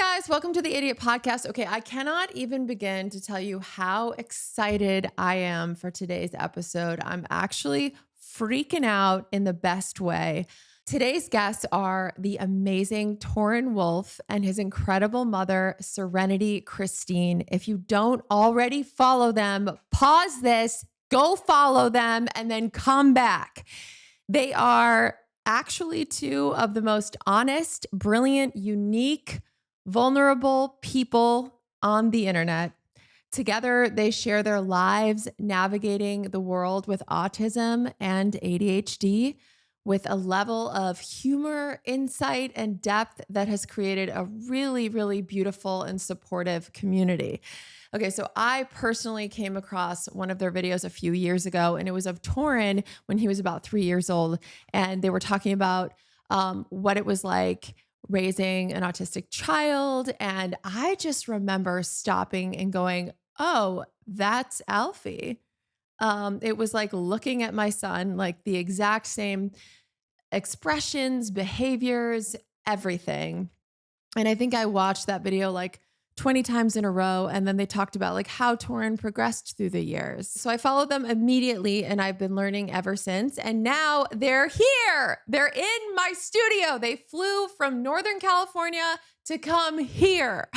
guys, welcome to the Idiot Podcast. Okay, I cannot even begin to tell you how excited I am for today's episode. I'm actually freaking out in the best way. Today's guests are the amazing Toren Wolf and his incredible mother, Serenity Christine. If you don't already follow them, pause this, go follow them, and then come back. They are actually two of the most honest, brilliant, unique, vulnerable people on the internet. Together, they share their lives navigating the world with autism and ADHD with a level of humor, insight, and depth that has created a really, really beautiful and supportive community. Okay, so I personally came across one of their videos a few years ago, and it was of Torren when he was about 3 years old. And they were talking about what it was like raising an autistic child. And I just remember stopping and going, oh, that's Alfie. It was like looking at my son, like the exact same expressions, behaviors, everything. And I think I watched that video like 20 times in a row. And then they talked about like how Toren progressed through the years. So I followed them immediately and I've been learning ever since. And now they're here. They're in my studio. They flew from Northern California to come here.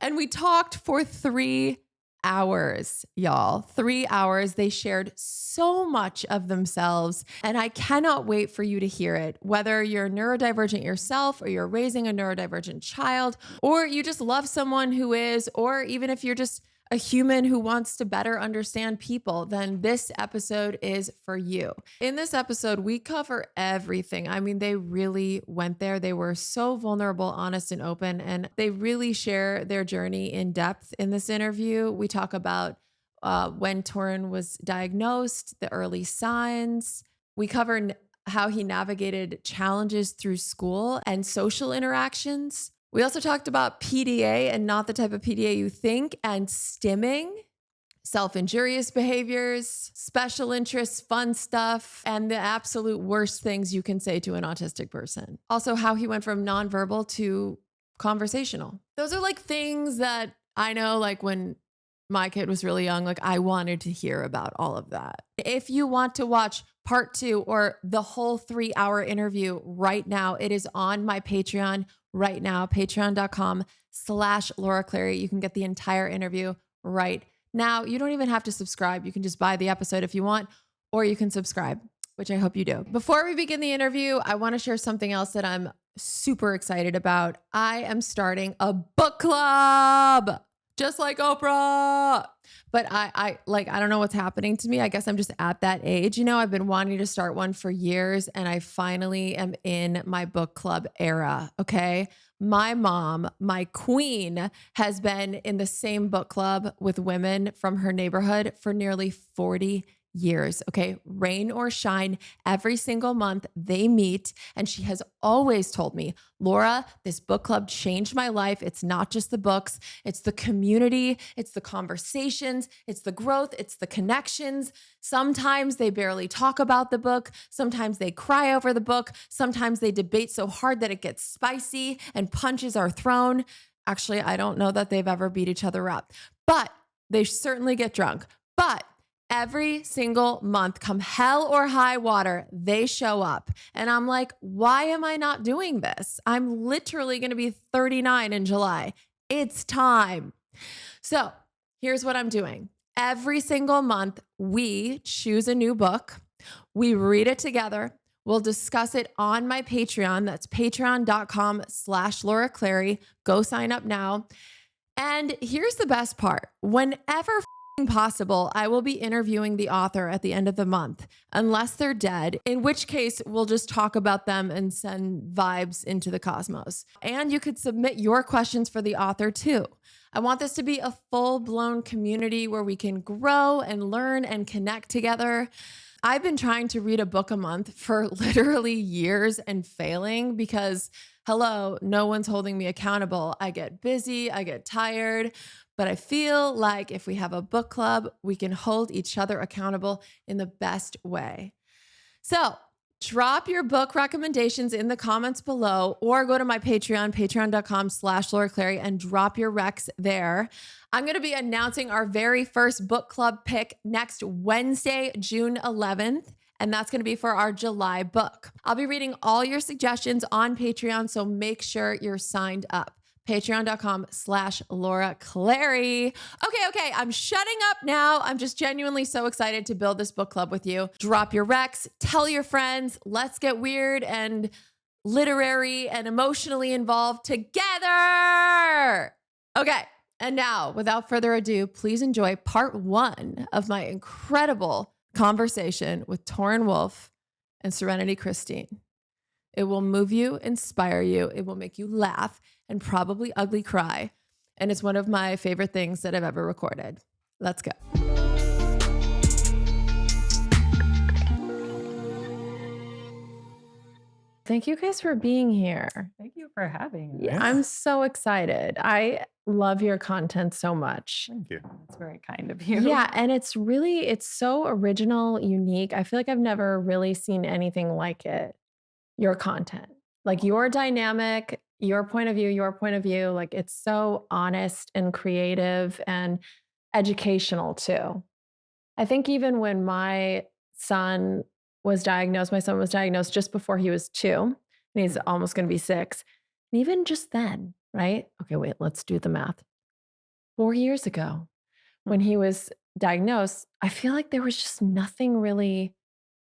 And we talked for 3 hours, y'all. 3 hours. They shared so much of themselves, and I cannot wait for you to hear it. Whether you're neurodivergent yourself, or you're raising a neurodivergent child, or you just love someone who is, or even if you're just a human who wants to better understand people, then this episode is for you. In this episode, we cover everything. I mean, they really went there. They were so vulnerable, honest, and open, and they really share their journey in depth in this interview. We talk about when Toren was diagnosed, the early signs. We cover how he navigated challenges through school and social interactions. We also talked about PDA and not the type of PDA you think, and stimming, self-injurious behaviors, special interests, fun stuff, and the absolute worst things you can say to an autistic person. Also, how he went from nonverbal to conversational. Those are like things that I know, like when my kid was really young, like I wanted to hear about all of that. If you want to watch part 2 or the whole 3-hour interview right now, it is on my Patreon right now, patreon.com/Laura Clary. You can get the entire interview right now. You don't even have to subscribe. You can just buy the episode if you want, or you can subscribe, which I hope you do. Before we begin the interview, I want to share something else that I'm super excited about. I am starting a book club. Just like Oprah. But I don't know what's happening to me. I guess I'm just at that age. You know, I've been wanting to start one for years and I finally am in my book club era. Okay. My mom, my queen, has been in the same book club with women from her neighborhood for nearly 40 years. Okay. Rain or shine, every single month they meet. And she has always told me, Laura, this book club changed my life. It's not just the books, it's the community, it's the conversations, it's the growth, it's the connections. Sometimes they barely talk about the book. Sometimes they cry over the book. Sometimes they debate so hard that it gets spicy and punches are thrown. Actually, I don't know that they've ever beat each other up, but they certainly get drunk. But every single month, come hell or high water, they show up. And I'm like, why am I not doing this? I'm literally going to be 39 in July. It's time. So here's what I'm doing. Every single month, we choose a new book. We read it together. We'll discuss it on my Patreon. That's patreon.com/Laura Clary. Go sign up now. And here's the best part. Whenever possible, I will be interviewing the author at the end of the month, unless they're dead, in which case we'll just talk about them and send vibes into the cosmos. And you could submit your questions for the author too. I want this to be a full-blown community where we can grow and learn and connect together. I've been trying to read a book a month for literally years and failing because, hello, no one's holding me accountable. I get busy, I get tired, but I feel like if we have a book club, we can hold each other accountable in the best way. So Drop your book recommendations in the comments below or go to my Patreon, patreon.com/Laura Clary, and drop your recs there. I'm going to be announcing our very first book club pick next Wednesday, June 11th. And that's going to be for our July book. I'll be reading all your suggestions on Patreon, so make sure you're signed up. Patreon.com/Laura Clary. Okay, I'm shutting up now. I'm just genuinely so excited to build this book club with you. Drop your recs, tell your friends, let's get weird and literary and emotionally involved together. Okay, and now, without further ado, please enjoy part 1 of my incredible conversation with Toren Wolf and Serenity Christine. It will move you, inspire you. It will make you laugh and probably ugly cry. And it's one of my favorite things that I've ever recorded. Let's go. Thank you guys for being here. Thank you for having us. Yeah, I'm so excited. I love your content so much. Thank you. That's very kind of you. Yeah, and it's so original, unique. I feel like I've never really seen anything like it. Your content, like your dynamic, your point of view, like it's so honest and creative and educational too. I think even when my son was diagnosed just before he was 2, and he's almost going to be 6. And even just then, right? Okay, wait, let's do the math. 4 years ago, when he was diagnosed, I feel like there was just nothing really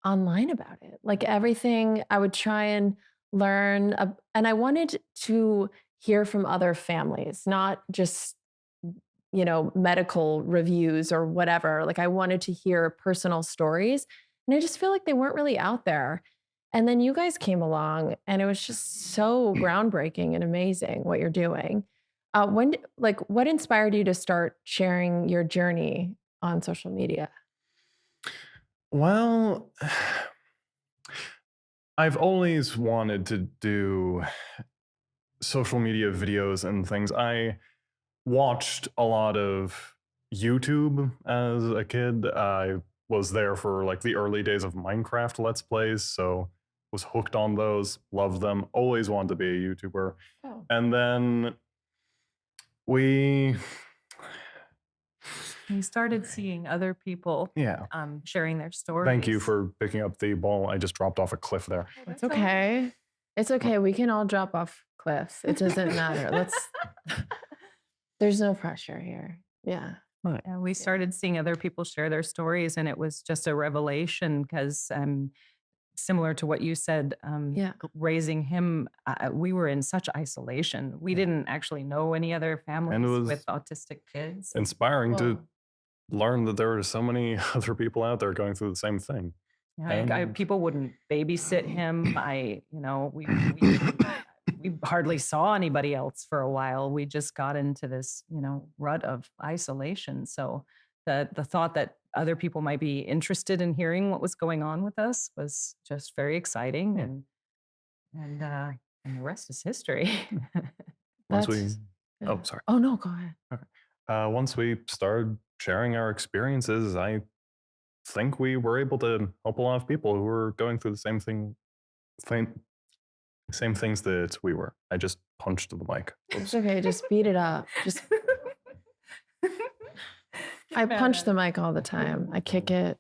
online about it. Like everything I would try and learn, and I wanted to hear from other families, not just, medical reviews or whatever. Like I wanted to hear personal stories, and I just feel like they weren't really out there. And then you guys came along, and it was just so groundbreaking and amazing what you're doing. What inspired you to start sharing your journey on social media? Well, I've always wanted to do social media videos and things. I watched a lot of YouTube as a kid. I was there for like the early days of Minecraft Let's Plays, so was hooked on those, loved them, always wanted to be a YouTuber. Oh. And then we started seeing other people sharing their stories. Thank you for picking up the ball. I just dropped off a cliff there. It's okay. It's okay. We can all drop off cliffs. It doesn't matter. There's no pressure here. Yeah. Right. We started seeing other people share their stories, and it was just a revelation because similar to what you said, raising him, we were in such isolation. We didn't actually know any other families with autistic kids. Inspiring to learn that there are so many other people out there going through the same thing. Yeah, people wouldn't babysit him. We hardly saw anybody else for a while. We just got into this, rut of isolation. So the thought that other people might be interested in hearing what was going on with us was just very exciting. And the rest is history. Sorry. Oh no, go ahead. Okay. Once we started sharing our experiences, I think we were able to help a lot of people who were going through the same things that we were. I just punched the mic. Oops. It's okay. Just beat it up. I punch the mic all the time. I kick it.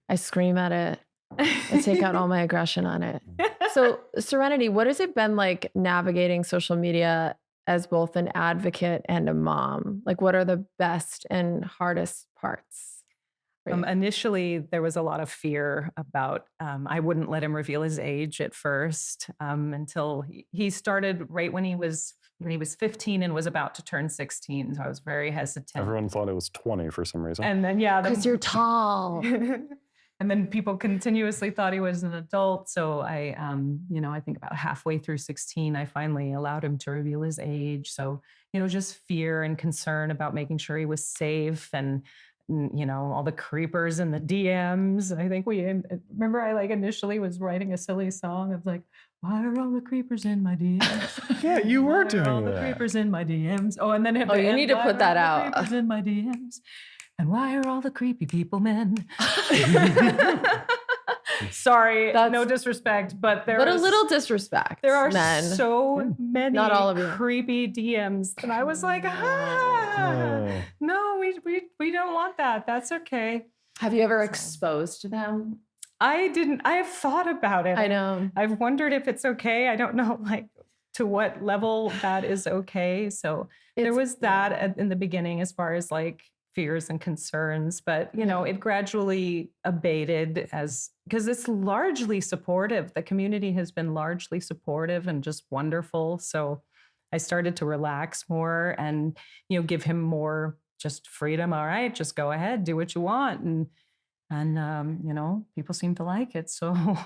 I scream at it. I take out all my aggression on it. So, Serenity, what has it been like navigating social media as both an advocate and a mom? Like, what are the best and hardest parts? Initially, there was a lot of fear about, I wouldn't let him reveal his age at first until he started right when he was 15 and was about to turn 16. So I was very hesitant. Everyone thought it was 20 for some reason. And then, because you're tall. And then people continuously thought he was an adult. So I think about halfway through 16, I finally allowed him to reveal his age. So, just fear and concern about making sure he was safe and, all the creepers in the DMs. I think remember I initially was writing a silly song of like, why are all the creepers in my DMs? Yeah, you were doing all the creepers in my DMs. Oh, and then you need to put that out. Creepers in my DMs. And why are all the creepy people men? Sorry, That's- no disrespect, but But a little disrespect. there are then. so many Not all of you. creepy DMs. And I was like, no, we don't want that. That's okay. Have you ever exposed them? I have thought about it. I know. I've wondered if it's okay. I don't know, like, to what level that is okay. So there was that in the beginning as far as like fears and concerns, but it gradually abated because it's largely supportive. The community has been largely supportive and just wonderful. So I started to relax more and, give him more just freedom. All right, just go ahead, do what you want. And people seem to like it. So.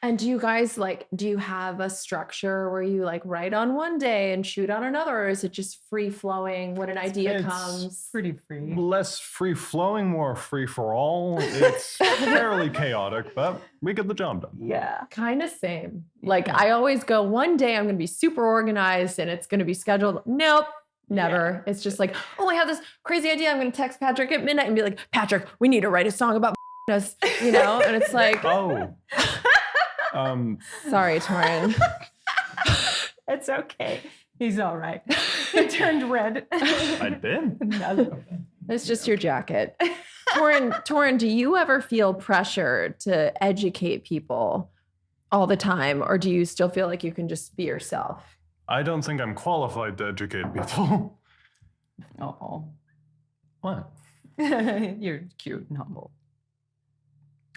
And do you guys do you have a structure where you write on one day and shoot on another, or is it just free flowing when an idea comes? Pretty free. Less free flowing, more free for all. It's fairly chaotic, but we get the job done. Yeah. Kind of same. I always go, one day I'm going to be super organized and it's going to be scheduled. Nope. Never. Yeah. It's just I have this crazy idea. I'm going to text Patrick at midnight and be like, Patrick, we need to write a song about us, and it's like, oh. Sorry, Toren. It's okay. He's all right. He turned red. I did. It's just your jacket. Toren, do you ever feel pressure to educate people all the time, or do you still feel like you can just be yourself? I don't think I'm qualified to educate people. Uh-oh. What? You're cute and humble.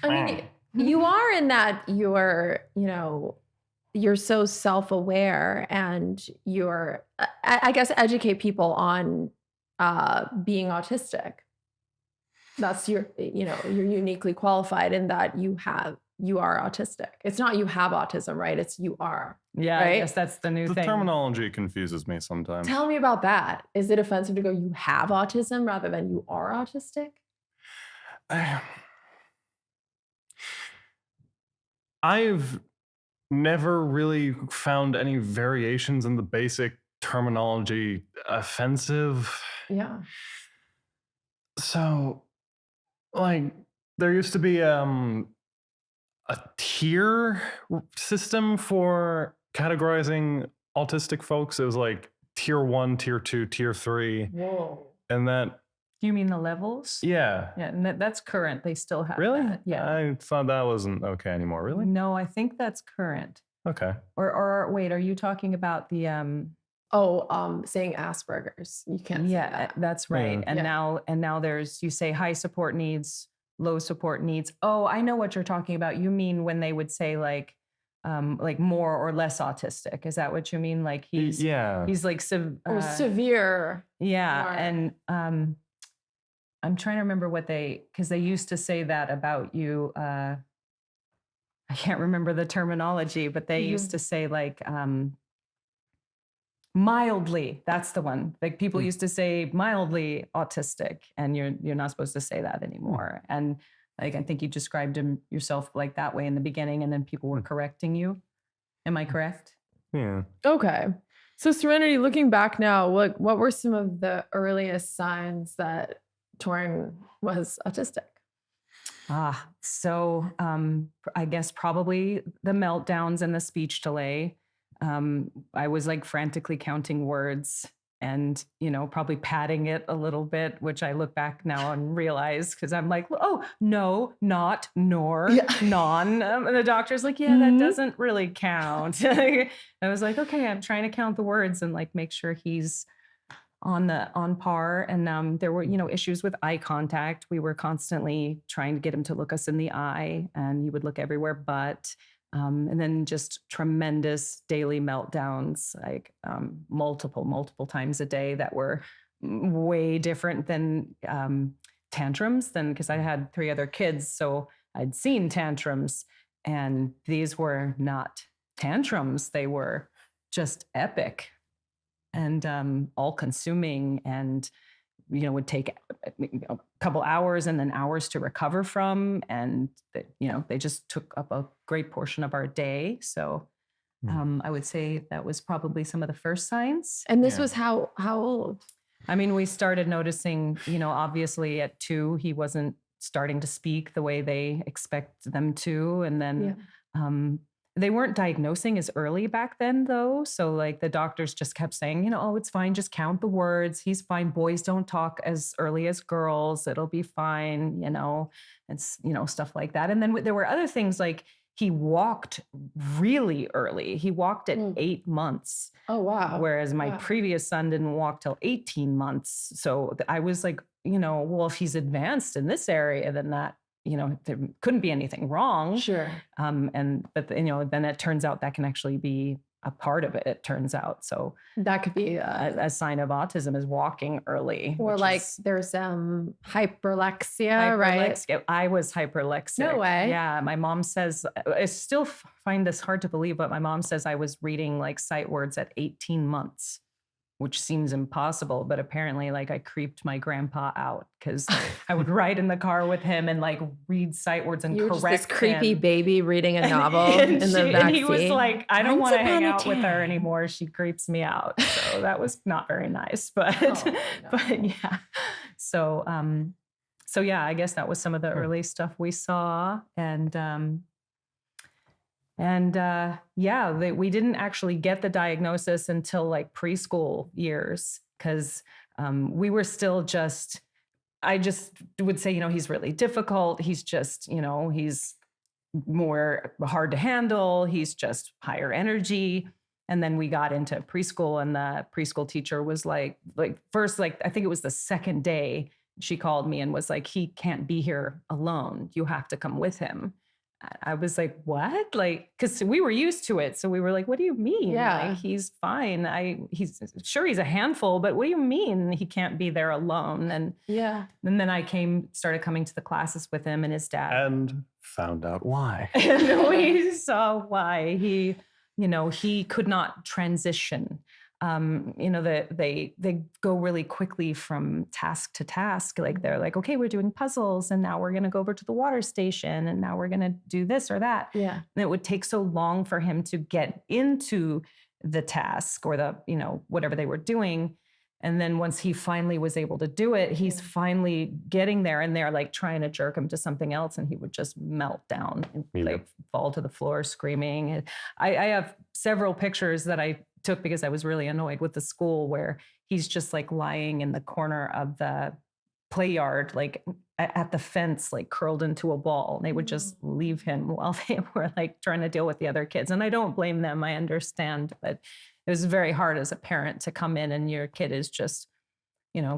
I mean, you are in that you're so self-aware and you're, I guess, educate people on being autistic. That's you're uniquely qualified in that you are autistic. It's not you have autism, right? It's you are. Yeah, right? I guess that's the new thing. The terminology confuses me sometimes. Tell me about that. Is it offensive to go, you have autism rather than you are autistic? I've never really found any variations in the basic terminology offensive. Yeah. So, there used to be a tier system for categorizing autistic folks. It was tier 1, tier 2, tier 3. Whoa. And that. Do you mean the levels? Yeah. Yeah, and that's current. They still have Really? that. Yeah. I thought that wasn't okay anymore. Really? No, I think that's current. Okay. Or wait, are you talking about the saying Asperger's? You can't say that. That's right. Yeah. And now there's, you say high support needs, low support needs. Oh, I know what you're talking about. You mean when they would say more or less autistic? Is that what you mean? He's severe. Yeah. Or, and I'm trying to remember because they used to say that about you. I can't remember the terminology, but they used to say mildly. That's the one. People used to say mildly autistic, and you're not supposed to say that anymore. And I think you described yourself that way in the beginning, and then people were correcting you. Am I correct? Yeah. Okay. So Serenity, looking back now, what were some of the earliest signs that Toren was autistic? So I guess probably the meltdowns and the speech delay. I was frantically counting words and, probably padding it a little bit, which I look back now and realize because I'm oh, no, not, nor, non. And the doctor's that doesn't really count. I was okay, I'm trying to count the words and make sure he's on par. And there were, issues with eye contact. We were constantly trying to get him to look us in the eye, and he would look everywhere but. And then just tremendous daily meltdowns, multiple times a day that were way different than tantrums because I had 3 other kids. So I'd seen tantrums, and these were not tantrums. They were just epic and all consuming, and would take a couple hours and then hours to recover from. And, they just took up a great portion of our day. So I would say that was probably some of the first signs. And this was how old? I mean, we started noticing, obviously at 2, he wasn't starting to speak the way they expect them to. And then they weren't diagnosing as early back then, though. So like the doctors just kept saying, oh, it's fine. Just count the words. He's fine. Boys don't talk as early as girls. It'll be fine. It's, stuff like that. And then there were other things like he walked really early. He walked at 8 months. Oh, wow. Whereas my previous son didn't walk till 18 months. So I was like, well, if he's advanced in this area, then that, there couldn't be anything wrong. Sure. But then it turns out that can actually be a part of it, it turns out. So that could be a sign of autism is walking early. Or like there's hyperlexia, right? I was hyperlexic. No way. Yeah. My mom says, I still find this hard to believe, but my mom says I was reading like sight words at 18 months. Which seems impossible, but apparently like I creeped my grandpa out because I would ride in the car with him and like read sight words and correct this creepy him. baby reading a novel in the backseat. And he was like, I don't want to hang out with her anymore. She creeps me out. So that was not very nice, but but yeah. So yeah, I guess that was some of the early stuff we saw. We didn't actually get the diagnosis until like preschool years because we were still I just would say, he's really difficult. He's just, he's more hard to handle. He's just higher energy. And then we got into preschool and the preschool teacher was like first, like, I think it was the second day she called me and was like, he can't be here alone. You have to come with him. I was like, what? Like, because we were used to it. So we were like, what do you mean? Yeah. Like, he's fine. He's a handful, but what do you mean he can't be there alone? And then I started coming to the classes with him and his dad. And found out why. And we saw why he could not transition. They go really quickly from task to task. Like they're like, okay, we're doing puzzles and now we're going to go over to the water station and now we're going to do this or that. Yeah. And it would take so long for him to get into the task or the, whatever they were doing. And then once he finally was able to do it, he's finally getting there and they're like trying to jerk him to something else. And he would just melt down and like fall to the floor screaming. I have several pictures that I took because I was really annoyed with the school where he's just like lying in the corner of the play yard, like at the fence, like curled into a ball. And they would just leave him while they were like trying to deal with the other kids. And I don't blame them. I understand, but it was very hard as a parent to come in and your kid is just,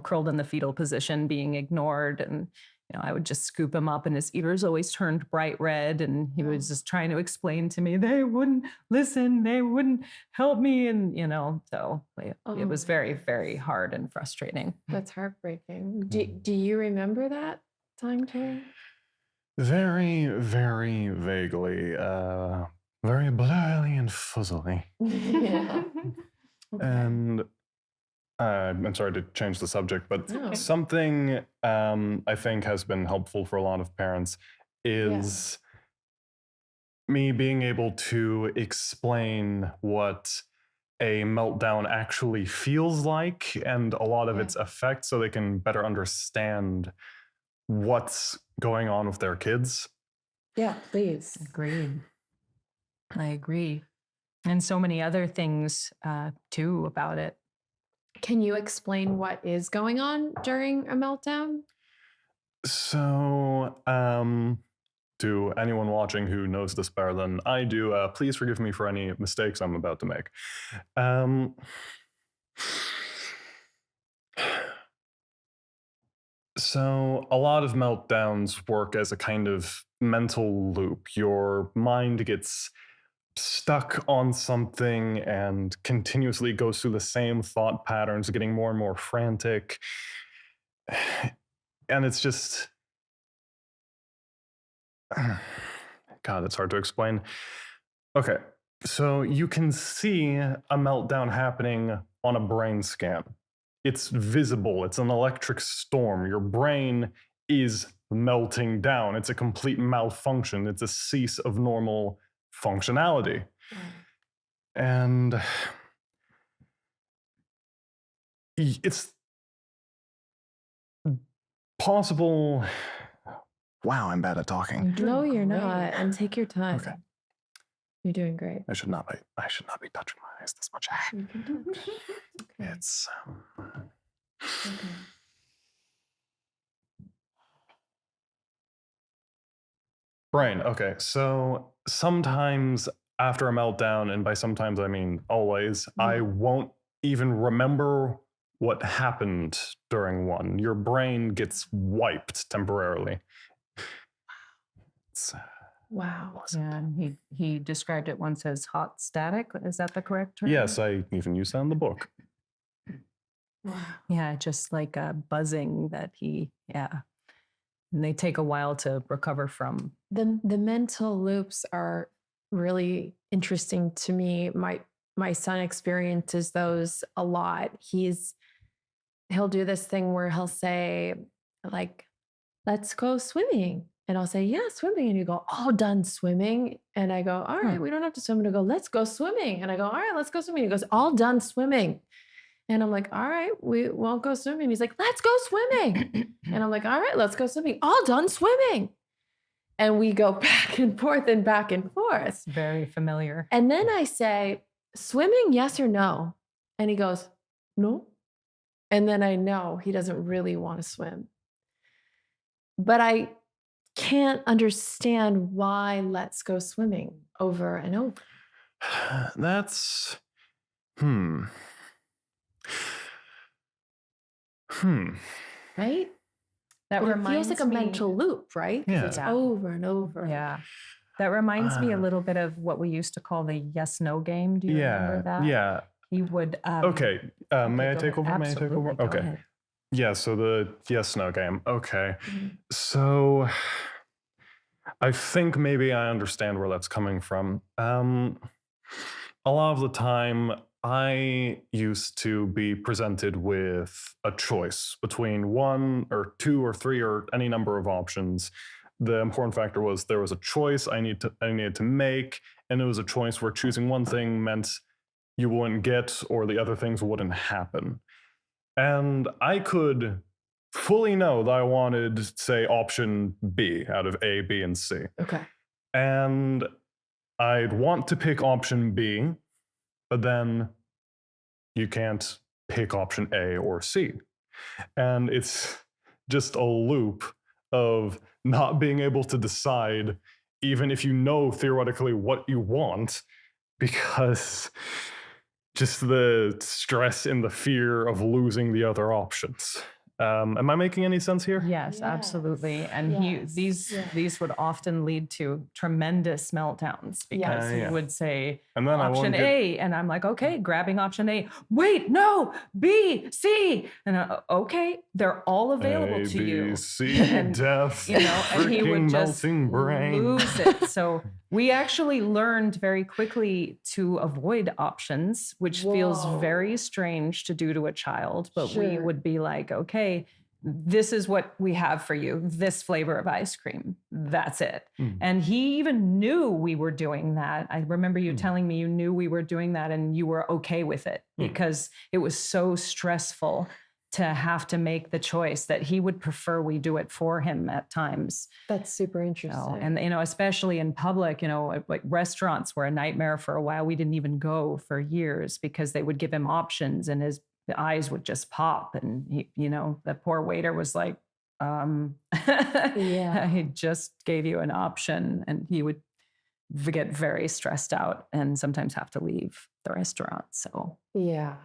curled in the fetal position being ignored. And, I would just scoop him up and his ears always turned bright red. And he was just trying to explain to me, they wouldn't listen, they wouldn't help me. And, so it was very, very hard and frustrating. That's heartbreaking. Do you remember that time, Toren? Very, very vaguely. Very blurry and fuzzily. Yeah. Okay. And I'm sorry to change the subject, but something I think has been helpful for a lot of parents is me being able to explain what a meltdown actually feels like and a lot of its effects so they can better understand what's going on with their kids. Yeah, please. Agreed. I agree. And so many other things too about it. Can you explain what is going on during a meltdown? So, to anyone watching who knows this better than I do, please forgive me for any mistakes I'm about to make. So a lot of meltdowns work as a kind of mental loop. Your mind gets stuck on something and continuously goes through the same thought patterns, getting more and more frantic. And it's just, God, it's hard to explain. Okay, so you can see a meltdown happening on a brain scan. It's visible, it's an electric storm. Your brain is melting down. It's a complete malfunction. It's a cease of normal functionality. And it's possible Wow, I'm bad at talking. No, you're not. And take your time. Okay. You're doing great. I should not be touching my eyes this much. You can touch. Okay. It's Okay. brain. Okay, so sometimes after a meltdown, and by sometimes I mean always, I won't even remember what happened during one. Your brain gets wiped temporarily. Wow. Yeah, and he described it once as hot static. Is that the correct term? Yes, I even use that in the book. Wow. Yeah, just like a buzzing that and they take a while to recover from. The mental loops are really interesting to me. My son experiences those a lot. He'll do this thing where he'll say, like, let's go swimming. And I'll say, yeah, swimming. And you go, all done swimming. And I go, all right, we don't have to swim. And I go, let's go swimming. And I go, all right, let's go swimming. He goes, all done swimming. And I'm like, all right, we won't go swimming. He's like, let's go swimming. And I'm like, all right, let's go swimming. All done swimming. And we go back and forth and back and forth. It's very familiar. And then I say, swimming, yes or no? And he goes, no. And then I know he doesn't really want to swim. But I can't understand why let's go swimming over and over. That's Right? That But it reminds feels like a me, mental loop, right? 'Cause it's Yeah. over and over. Yeah. That reminds me a little bit of what we used to call the yes/no game. Do you remember that? Yeah. He would. Okay. May I go take ahead. over? May I take Absolutely. over? Go Okay. ahead. Yeah, so the yes/no game. Okay. Mhm. So I think maybe I understand where that's coming from. A lot of the time, I used to be presented with a choice between one or two or three or any number of options. The important factor was there was a choice I needed to make, and it was a choice where choosing one thing meant you wouldn't get or the other things wouldn't happen. And I could fully know that I wanted, say, option B out of A, B, and C. Okay. And I'd want to pick option B, but then you can't pick option A or C. And it's just a loop of not being able to decide, even if you know theoretically what you want, because just the stress and the fear of losing the other options. Am I making any sense here? Yes, absolutely. And Yes. these would often lead to tremendous meltdowns because he would say And then option A, and I'm like, okay, grabbing option A. Wait, no, B, C, and okay, they're all available to you. C, And, death, you know, and he would freaking just melting brain. lose it. So we actually learned very quickly to avoid options, which feels Whoa. very strange to do to a child. But we Sure. would be like, okay, this is what we have for you, this flavor of ice cream. That's it. And he even knew we were doing that. I remember you telling me you knew we were doing that and you were okay with it because it was so stressful to have to make the choice that he would prefer we do it for him at times. That's super interesting. And, you know, especially in public, you know, like restaurants were a nightmare for a while. We didn't even go for years because they would give him options and his eyes would just pop. And, he, you know, the poor waiter was like, he just gave you an option, and he would get very stressed out and sometimes have to leave the restaurant. So I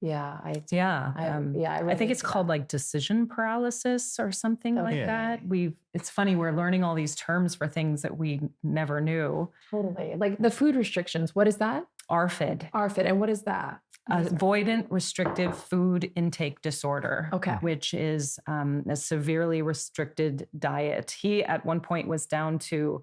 I think it's called like decision paralysis or something like that. It's funny, we're learning all these terms for things that we never knew. Totally. Like the food restrictions. What is that? ARFID. ARFID. And what is that? Avoidant restrictive food intake disorder, Okay. which is a severely restricted diet. He at one point was down to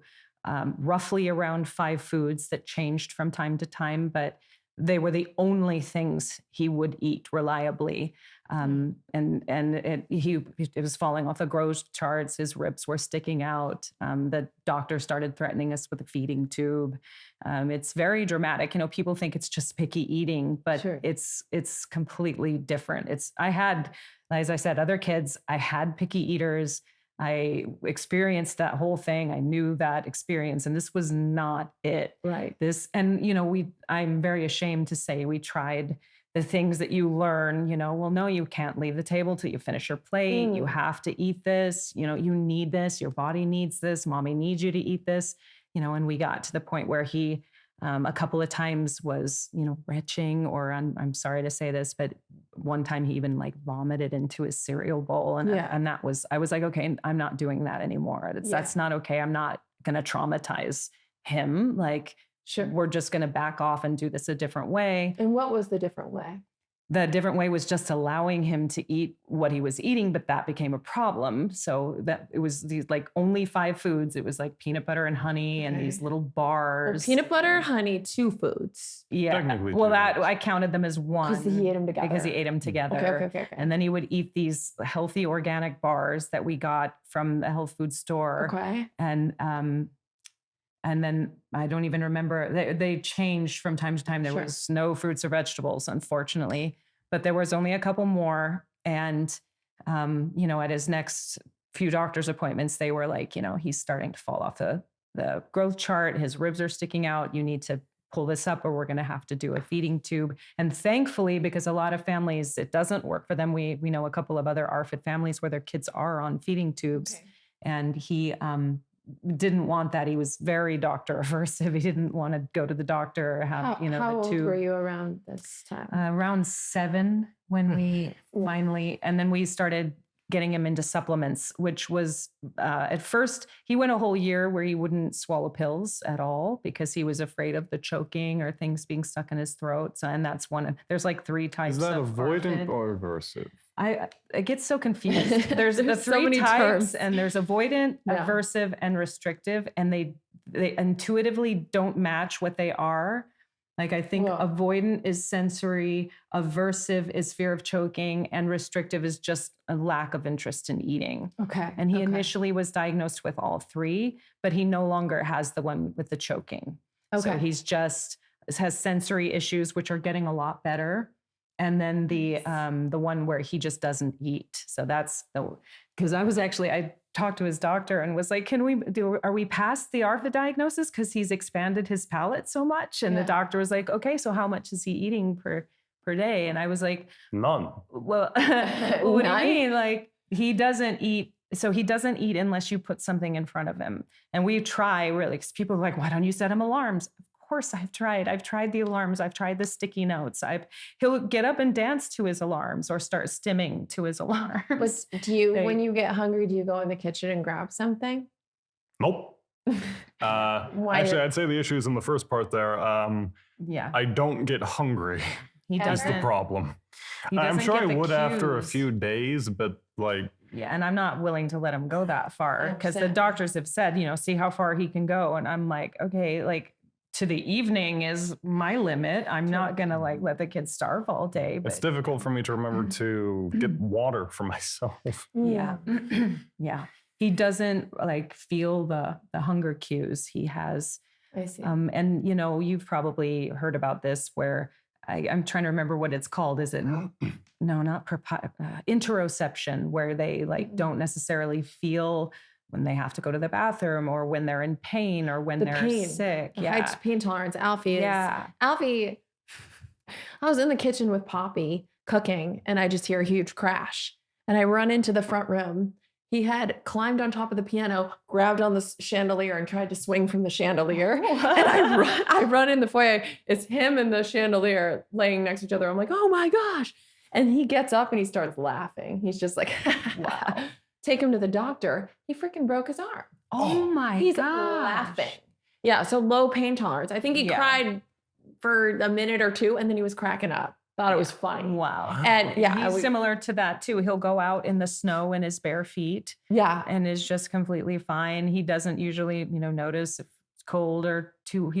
roughly around 5 foods that changed from time to time, but they were the only things he would eat reliably. And it was falling off the growth charts. His ribs were sticking out. The doctor started threatening us with a feeding tube. It's very dramatic. You know, people think it's just picky eating, but it's completely different. I had, as I said, other kids. I had picky eaters. I experienced that whole thing. I knew that experience, and this was not it. Right. I'm very ashamed to say we tried the things that you learn, well, no, you can't leave the table till you finish your plate. You have to eat this, you need this, your body needs this, mommy needs you to eat this, and we got to the point where he, a couple of times was, retching, or I'm sorry to say this, but one time he even like vomited into his cereal bowl. And I was like, okay, I'm not doing that anymore. That's not okay. I'm not going to traumatize him. Like, sure, we're just going to back off and do this a different way. And what was the different way? The different way was just allowing him to eat what he was eating, but that became a problem. So that it was these like only 5 foods. It was like peanut butter and honey and these little bars. Well, peanut butter, honey, 2 foods. Yeah. Technically well, I counted them as 1. Because he ate them together. Because he ate them together. Okay. And then he would eat these healthy organic bars that we got from the health food store. Okay. And then I don't even remember, they changed from time to time. There was no fruits or vegetables, unfortunately, but there was only a couple more. And, at his next few doctor's appointments, they were like, he's starting to fall off the growth chart. His ribs are sticking out. You need to pull this up or we're going to have to do a feeding tube. And thankfully, because a lot of families, it doesn't work for them. We know a couple of other ARFID families where their kids are on feeding tubes. Okay. And he, didn't want that. He was very doctor aversive. He didn't want to go to the doctor or have, how the old tube. were you around this time? Around 7 when we finally, and then we started getting him into supplements, which was at first, he went a whole year where he wouldn't swallow pills at all because he was afraid of the choking or things being stuck in his throat. So, and that's there's like 3 types. Is that of avoidant ARFID. or aversive? I get so confused. There's the 3 so many types, terms. and there's avoidant, aversive, and restrictive, and they intuitively don't match what they are. Like I think avoidant is sensory, aversive is fear of choking, and restrictive is just a lack of interest in eating. Okay. And he initially was diagnosed with all 3, but he no longer has the one with the choking. Okay. So he's just has sensory issues, which are getting a lot better. And then the one where he just doesn't eat. So that's because I talked to his doctor and was like, are we past the ARFID diagnosis? Because he's expanded his palate so much. And the doctor was like, okay, so how much is he eating per day? And I was like, none. Well, what do you mean? Like he doesn't eat. So he doesn't eat unless you put something in front of him. And we try really, because people are like, why don't you set him alarms? Of course I've tried the alarms. I've tried the sticky notes. He'll get up and dance to his alarms or start stimming to his alarms. But when you get hungry, do you go in the kitchen and grab something? Nope. Actually, I'd say the issue is in the first part there. I don't get hungry. That's the problem. I'm sure I would after a few days, but like... Yeah, and I'm not willing to let him go that far because the doctors have said, see how far he can go. And I'm like, okay, like... to the evening is my limit. I'm not going to like let the kids starve all day. But... It's difficult for me to remember to get water for myself. Yeah. Yeah. He doesn't like feel the hunger cues. He has, I see. And you've probably heard about this where I'm trying to remember what it's called. Is it, no, not interoception, where they like don't necessarily feel when they have to go to the bathroom or when they're in pain or when they're sick. High pain tolerance. Alfie Alfie, I was in the kitchen with Poppy cooking and I just hear a huge crash and I run into the front room. He had climbed on top of the piano, grabbed on the chandelier and tried to swing from the chandelier. And I run in the foyer. It's him and the chandelier laying next to each other. I'm like, oh my gosh. And he gets up and he starts laughing. He's just like, wow. Take him to the doctor. He freaking broke his arm. Oh my God. He's laughing. Yeah, so low pain tolerance. I think he cried for a minute or 2 and then he was cracking up. Thought it was funny. Wow. And he's similar to that too. He'll go out in the snow in his bare feet. Yeah. And is just completely fine. He doesn't usually, notice if it's cold or too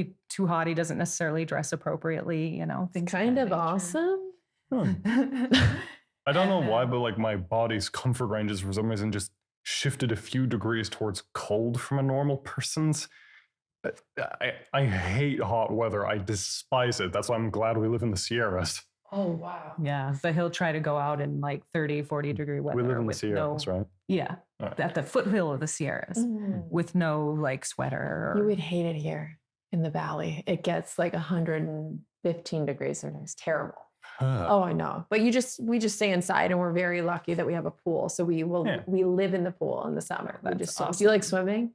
hot. He doesn't necessarily dress appropriately, things kind of awesome. I don't know why, but like my body's comfort ranges for some reason just shifted a few degrees towards cold from a normal person's. I hate hot weather. I despise it. That's why I'm glad we live in the Sierras. Oh, wow. Yeah, but he'll try to go out in like 30, 40 degree weather. We live in the with Sierras, right? Yeah, Right. at the foothill of the Sierras with no like sweater. You would hate it here in the valley. It gets like 115 degrees sometimes. Terrible. Oh, I know. But we just stay inside, and we're very lucky that we have a pool. So we live in the pool in the summer. We just swim. Do you like swimming?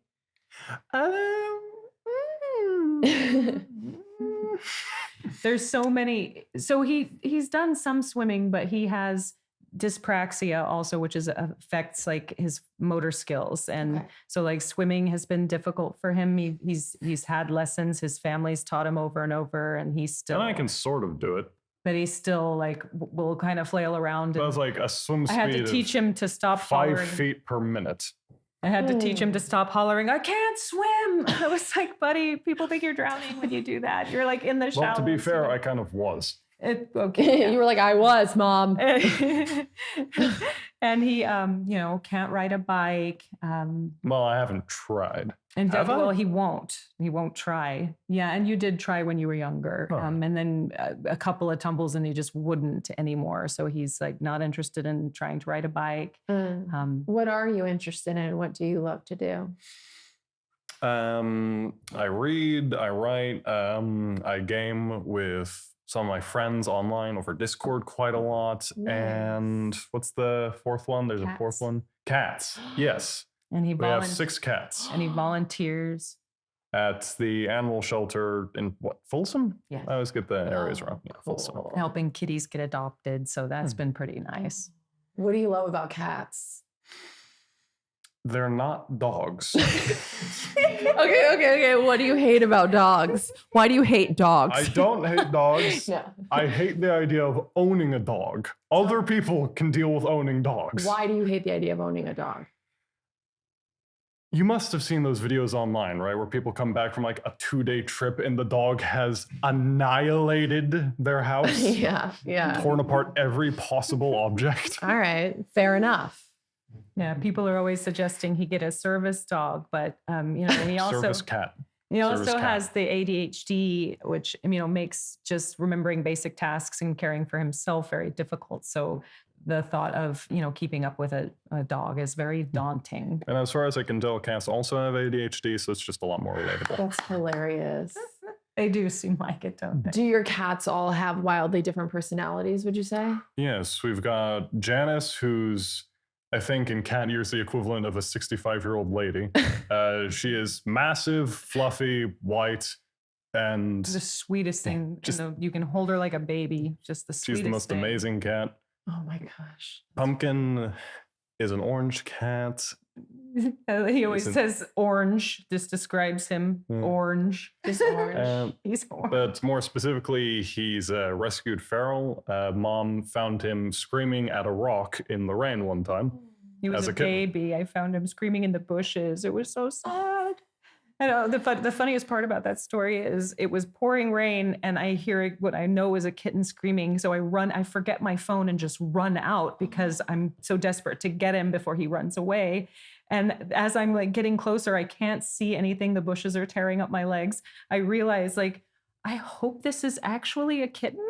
There's so many. So he's done some swimming, but he has dyspraxia also, which affects like his motor skills. And so like swimming has been difficult for him. He's had lessons. His family's taught him over and over, and he's still. And I can sort of do it. But he still like will kind of flail around. That was like a swim speed. I had to teach him to stop 5 hollering. feet per minute. I had to teach him to stop hollering. I can't swim. I was like, buddy, people think you're drowning when you do that. You're like in the shower. Well, to be fair, I kind of was. Okay. You were like, I was, Mom. And he, can't ride a bike. Well, I haven't tried. And Have I? well, he won't. He won't try. Yeah, and you did try when you were younger. Oh. And then a couple of tumbles, and he just wouldn't anymore. So he's like not interested in trying to ride a bike. What are you interested in? What do you love to do? I read, I write, I game with some of my friends online over Discord quite a lot. Nice. And what's the fourth one? There's a fourth one. Cats. Yes. And We have 6 cats And he volunteers. at the animal shelter in Folsom? Yeah. I always get the areas wrong. Yeah, Folsom. Cool. Helping kitties get adopted. So that's been pretty nice. What do you love about cats? They're not dogs. Okay. What do you hate about dogs? Why do you hate dogs? I don't hate dogs. No. I hate the idea of owning a dog. Other people can deal with owning dogs. Why do you hate the idea of owning a dog? You must have seen those videos online, right? Where people come back from like a 2-day trip and the dog has annihilated their house. Yeah. Torn apart every possible object. All right. Fair enough. Yeah, people are always suggesting he get a service dog, but he also Service cat. He Service also cat. has the ADHD, which makes just remembering basic tasks and caring for himself very difficult. So the thought of keeping up with a dog is very daunting. And as far as I can tell, cats also have ADHD, so it's just a lot more relatable. That's hilarious. They do seem like it, don't they? Do your cats all have wildly different personalities, would you say? Yes, we've got Janice, who's, I think, in cat years, the equivalent of a 65-year-old lady. She is massive, fluffy, white, and The sweetest thing. Just- You can hold her like a baby. Just the sweetest she's the most thing. amazing cat. Oh my gosh. Pumpkin is an orange cat. He always Isn't- says orange. This describes him. Mm. Orange. Just orange. He's orange. But more specifically, he's a rescued feral. Mom found him screaming at a rock in the rain one time. He was as a a kitten. baby. I found him screaming in the bushes. It was so sad. And the funniest part about that story is it was pouring rain, and I hear what I know is a kitten screaming. So I forget my phone and just run out because I'm so desperate to get him before he runs away. And as I'm like getting closer, I can't see anything. The bushes are tearing up my legs. I realize I hope this is actually a kitten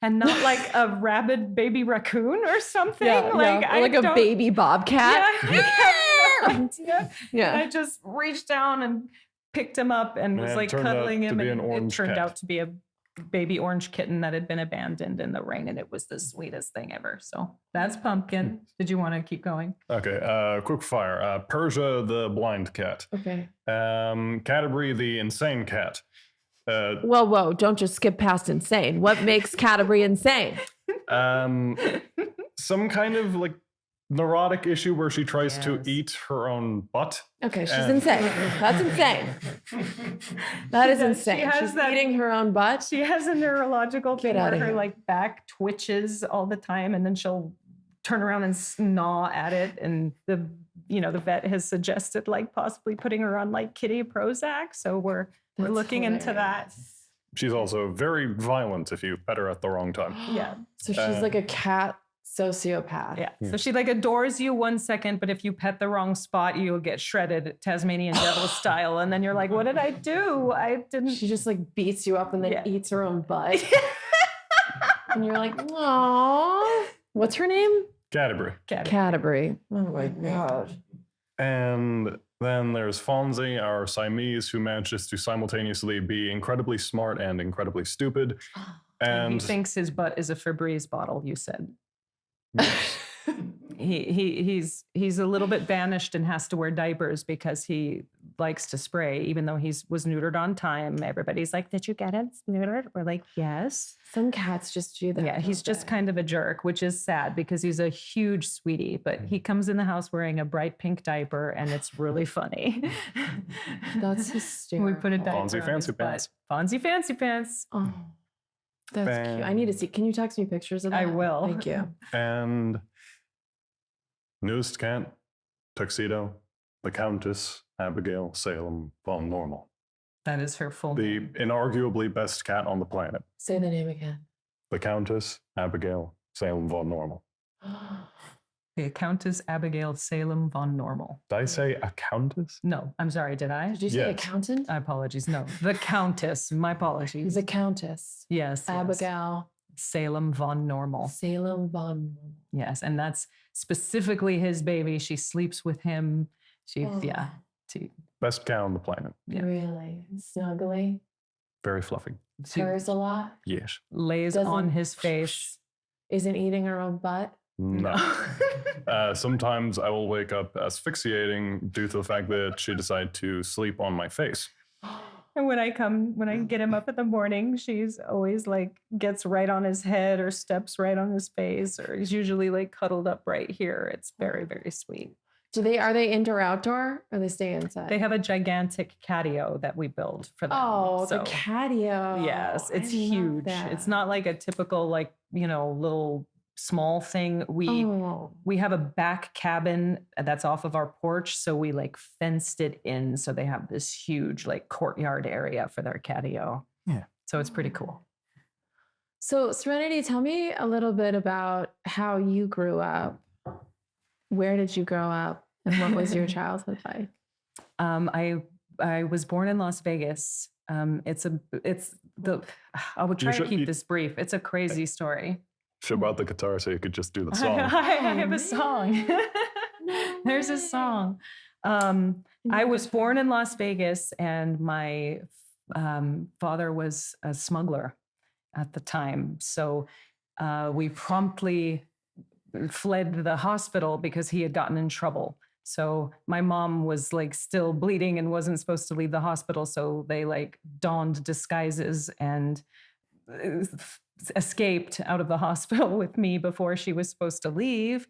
and not like a rabid baby raccoon or something. Like a baby bobcat. Yeah, I have no idea. Yeah. I just reached down and picked him up and was And it like turned out cuddling to him, be and an it orange turned cat. out to be a baby orange kitten that had been abandoned in the rain, and it was the sweetest thing ever. So that's Pumpkin. Did you want to keep going? Okay, quick fire. Persia, the blind cat. Okay. Canterbury, the insane cat. Whoa. Don't just skip past insane. What makes Canterbury insane? Some kind of like neurotic issue where she tries to Yes. eat her own butt. Okay, she's And- insane. That's insane. That is She insane. has She's that- eating her own butt. She has a neurological Get thing where outta her here. like back twitches all the time, and then she'll turn around and gnaw at it. And the vet has suggested like possibly putting her on like kitty Prozac. So we're That's looking into that. hilarious. She's also very violent if you pet her at the wrong time. Yeah. So she's like a cat sociopath. Yeah. So she like adores you 1 second, but if you pet the wrong spot, you'll get shredded Tasmanian devil style. And then you're like, what did I do? I didn't. She just like beats you up and then Yeah. eats her own butt. And you're like, "Aw." What's her name? Canterbury. Canterbury. Oh my gosh. And then there's Fonzie, our Siamese, who manages to simultaneously be incredibly smart and incredibly stupid. And he And thinks his butt is a Febreze bottle, you said. He's a little bit banished and has to wear diapers because he likes to spray, even though he was neutered on time. Everybody's like, "Did you get it neutered?" We're like, "Yes." Some cats just do that. Yeah, he's just kind of a jerk, which is sad because he's a huge sweetie, but he comes in the house wearing a bright pink diaper and it's really funny. That's hysterical. We put a diaper Fonzie on Fancy his butt. Pants. Fonzie Fancy Pants. Oh, that's cute. I need to see. Can you text me pictures of that? I will. Thank you. And newest cat, Tuxedo, the Countess Abigail Salem von Normal. That is her full The name. inarguably best cat on the planet. Say the name again. The Countess Abigail Salem von Normal. The Countess Abigail Salem von Normal. Did I say a countess? No, I'm sorry, did I? Did you say Yes. accountant? Apologies. No, the Countess. My apologies. He's a countess. Yes. Abigail Salem von Normal. Salem von. Yes, and that's specifically his baby. She sleeps with him. She, Oh. yeah. She, Best cat on the planet. Yeah. Really snuggly. Very fluffy. she Purrs a lot. Yes. lays on Doesn't- his face. Isn't eating her own butt. No. Sometimes I will wake up asphyxiating due to the fact that she decided to sleep on my face. And when I get him up in the morning, she's always like gets right on his head or steps right on his face, or he's usually like cuddled up right here. It's very, very sweet. Are they indoor outdoor or they stay inside? They have a gigantic catio that we build for them. Oh, so, the catio. yes, it's I love huge. that. It's not like a typical like, little small thing. We have a back cabin that's off of our porch, so we like fenced it in, so they have this huge like courtyard area for their catio. Yeah. So it's pretty cool. So, Serenity, tell me a little bit about how you grew up. Where did you grow up, and what was your childhood like? I was born in Las Vegas. I will try to keep this brief. It's a crazy story. Should about the guitar so you could just do the song. I have a song. There's a song. I was born in Las Vegas, and my father was a smuggler at the time. So we promptly fled the hospital because he had gotten in trouble. So my mom was like still bleeding and wasn't supposed to leave the hospital. So they like donned disguises and escaped out of the hospital with me before she was supposed to leave.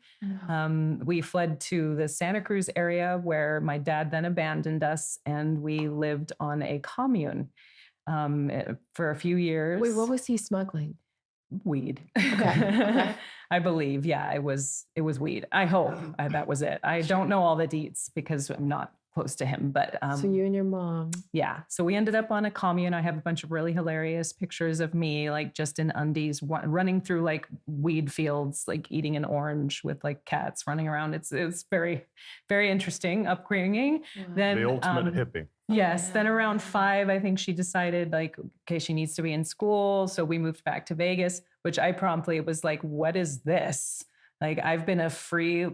We fled to the Santa Cruz area where my dad then abandoned us, and we lived on a commune for a few years. Wait, what was he smuggling? Weed. Okay. I believe, yeah, it was weed. I hope that was it. I don't know all the deets because I'm not close to him, but So you and your mom. yeah. So we ended up on a commune. I have a bunch of really hilarious pictures of me, like just in undies, running through like weed fields, like eating an orange with like cats running around. It's very, very interesting upbringing. Then The ultimate hippie. yes. Yeah. Then around 5, I think she decided like, okay, she needs to be in school. So we moved back to Vegas, which I promptly was like, what is this? Like, I've been a free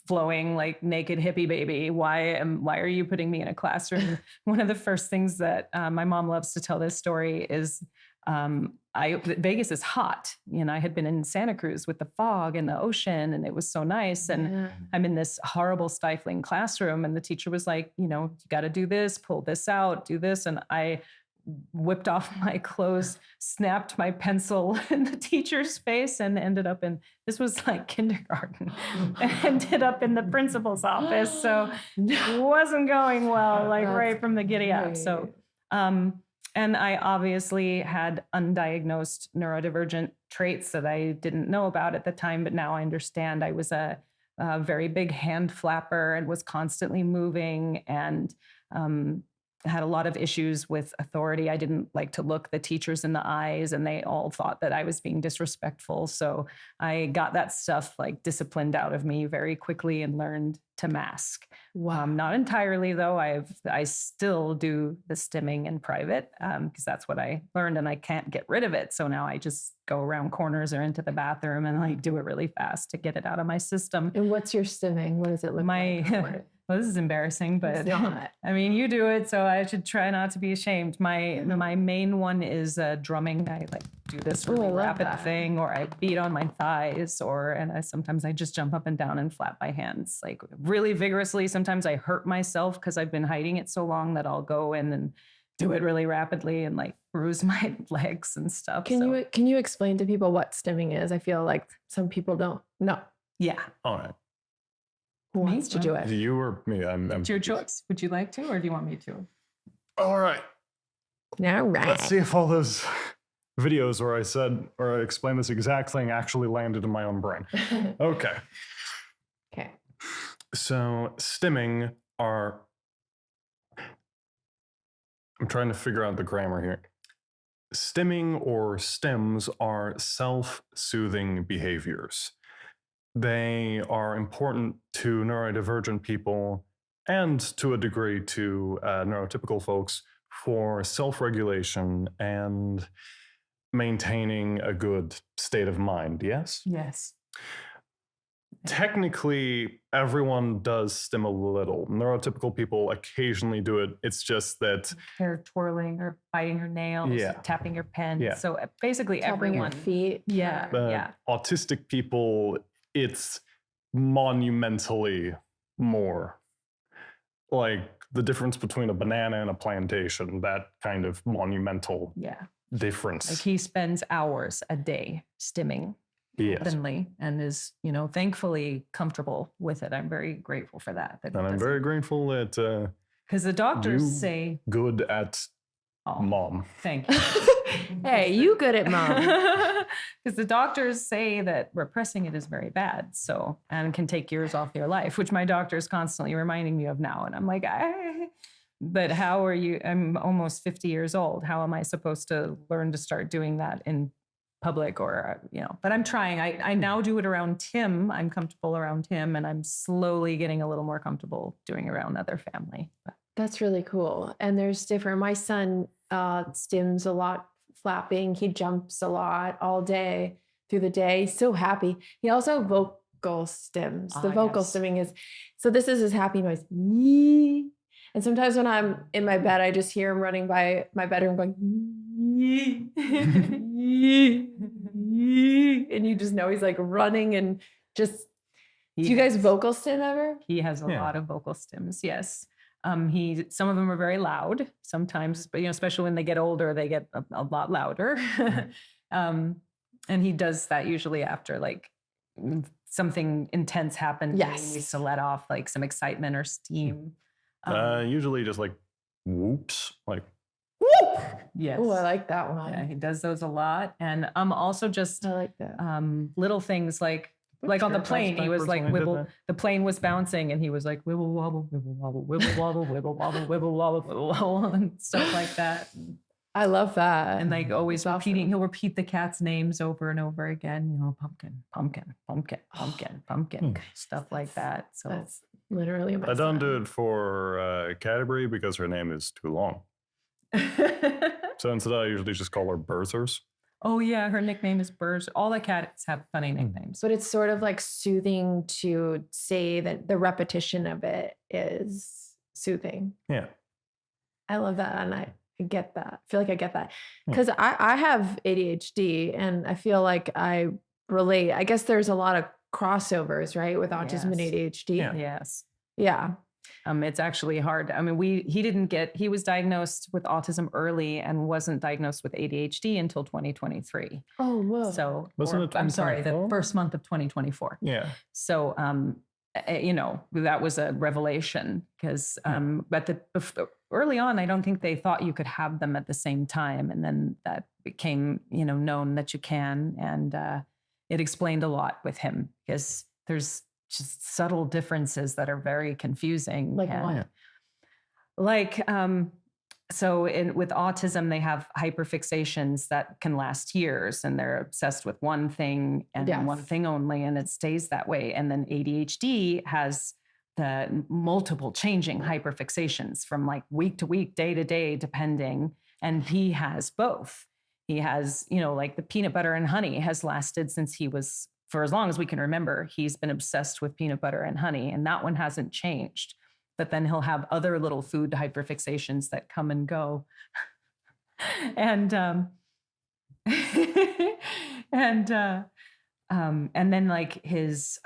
flowing, like naked hippie baby. Why are you putting me in a classroom? One of the first things that my mom loves to tell this story is Vegas is hot. I had been in Santa Cruz with the fog and the ocean, and it was so nice. And Yeah. I'm in this horrible, stifling classroom, and the teacher was like, you got to do this, pull this out, do this. And I whipped off my clothes, snapped my pencil in the teacher's face, and ended up this was like kindergarten, ended up in the principal's office. So it wasn't going well, like That's right from the giddy up. So, great. and I obviously had undiagnosed neurodivergent traits that I didn't know about at the time, but now I understand. I was a very big hand flapper and was constantly moving, and had a lot of issues with authority. I didn't like to look the teachers in the eyes, and they all thought that I was being disrespectful. So I got that stuff like disciplined out of me very quickly and learned to mask. Wow. Not entirely though. I still do the stimming in private because that's what I learned, and I can't get rid of it. So now I just go around corners or into the bathroom and like do it really fast to get it out of my system. And what's your stimming? What does it look like? Well, this is embarrassing, but It's not. I mean, you do it, so I should try not to be ashamed. My main one is drumming. I like do this really rapid thing, or I beat on my thighs, and sometimes I just jump up and down and flap my hands like really vigorously. Sometimes I hurt myself because I've been hiding it so long that I'll go in and do it really rapidly and like bruise my legs and stuff. Can you explain to people what stimming is? I feel like some people don't know. Yeah. All right. Who wants to do it? You or me? It's your choice. Would you like to, or do you want me to? All right. All right. Let's see if all those videos where I explained this exact thing actually landed in my own brain. Okay. Okay. So stimming are, I'm trying to figure out the grammar here. Stimming or stims are self-soothing behaviors. They are important to neurodivergent people and to a degree to neurotypical folks for self-regulation and maintaining a good state of mind, yes? Yes. Technically, everyone does stim a little. Neurotypical people occasionally do it. It's just that Hair twirling or biting your nails, tapping your pen. Yeah. So basically Tapping everyone. your feet. Yeah. Autistic people, it's monumentally more. Like the difference between a banana and a plantation, that kind of monumental difference. Like he spends hours a day stimming openly and is, thankfully comfortable with it. I'm very grateful for that. And I'm very grateful that because the doctors say good at mom. Thank you. Hey, you good at mom. Because the doctors say that repressing it is very bad, and can take years off your life, which my doctor is constantly reminding me of now. And I'm like, but how are you? I'm almost 50 years old. How am I supposed to learn to start doing that in public or, but I'm trying. I now do it around Tim. I'm comfortable around him, and I'm slowly getting a little more comfortable doing it around other family. That's really cool. And there's different, my son stims a lot, flapping. He jumps a lot all day through the day. He's so happy. He also vocal stims. The vocal stimming is, so this is his happy noise. Yee. And sometimes when I'm in my bed, I just hear him running by my bedroom going, yee, yee, yee. And you just know he's like running and just, do you guys vocal stim ever? He has a lot of vocal stims, yes. Some of them are very loud sometimes, but especially when they get older, they get a lot louder. And he does that usually after like something intense happens. Yes. He needs to let off like some excitement or steam. Usually just like whoops, like whoop. Yes. Oh, I like that one. Yeah, he does those a lot. And also just I like that. Little things like on the plane, he was like wibble. The plane was bouncing, and he was like wibble wobble, wibble wobble, wibble wobble, wibble wobble, wibble wobble, wibble wobble, and stuff like that. I love that. And like always repeating, he'll repeat the cat's names over and over again. Pumpkin, pumpkin, pumpkin, pumpkin, pumpkin, stuff like that. So that's literally my I don't do it for Cadbury because her name is too long. So instead, I usually just call her Berthers. Oh yeah, her nickname is Burrs. All the cats have funny nicknames. But it's sort of like soothing to say that the repetition of it is soothing. Yeah. I love that. And I get that. I feel like I get that. Because I have ADHD and I feel like I relate. I guess there's a lot of crossovers, right? With autism and ADHD. Yeah. Yes. Yeah. It's actually hard. I mean, he was diagnosed with autism early and wasn't diagnosed with ADHD until 2023. Oh, whoa. So, I'm sorry, the first month of 2024. Yeah. So, that was a revelation because, early on, I don't think they thought you could have them at the same time. And then that became, known that you can. And it explained a lot with him because there's just subtle differences that are very confusing. Like what? Like So with autism, they have hyperfixations that can last years, and they're obsessed with one thing and one thing only, and it stays that way. And then ADHD has the multiple changing hyperfixations from like week to week, day to day, depending. And he has both. He has, like the peanut butter and honey has lasted since he was, for as long as we can remember, he's been obsessed with peanut butter and honey, and that one hasn't changed. But then he'll have other little food hyperfixations that come and go. And then like his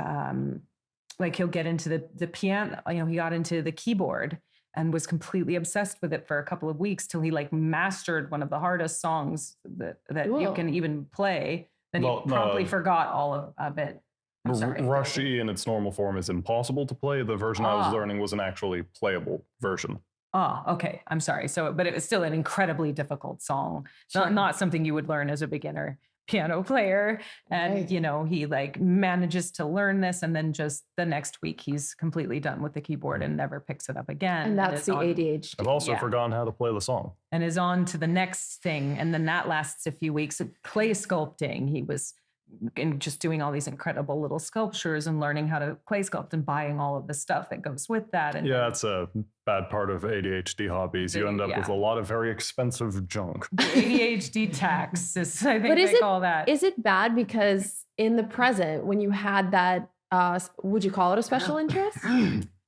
like he'll get into the piano, he got into the keyboard and was completely obsessed with it for a couple of weeks till he like mastered one of the hardest songs that you can even play. Then he promptly forgot all of it. Rushy in its normal form is impossible to play. The version I was learning was an actually playable version. Oh, okay. I'm sorry. But it was still an incredibly difficult song. Sure. Not something you would learn as a beginner piano player. And, he like manages to learn this. And then just the next week, he's completely done with the keyboard and never picks it up again. And that's the ADHD. I've also forgotten how to play the song. And is on to the next thing. And then that lasts a few weeks. Clay sculpting. He was just doing all these incredible little sculptures and learning how to clay sculpt and buying all of the stuff that goes with that. And that's a bad part of ADHD hobbies. You end up with a lot of very expensive junk. ADHD tax is, I think they call that. Is it bad because in the present, when you had that, would you call it a special interest?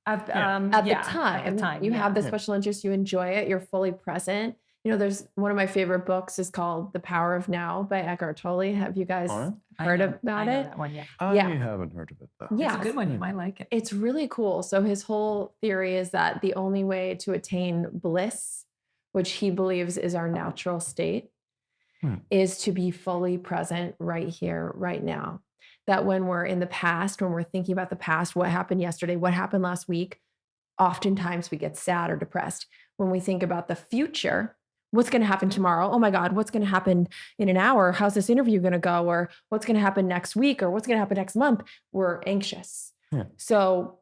At the time, you have the special interest, you enjoy it, you're fully present. There's one of my favorite books is called The Power of Now by Eckhart Tolle. Have you guys heard about it? That one, I haven't heard of it though. Yeah, it's a good one. You might like it. It's really cool. So his whole theory is that the only way to attain bliss, which he believes is our natural state, is to be fully present right here, right now. That when we're in the past, when we're thinking about the past, what happened yesterday, what happened last week, oftentimes we get sad or depressed. When we think about the future, what's going to happen tomorrow? Oh my God, what's going to happen in an hour? How's this interview going to go? Or what's going to happen next week? Or what's going to happen next month? We're anxious. So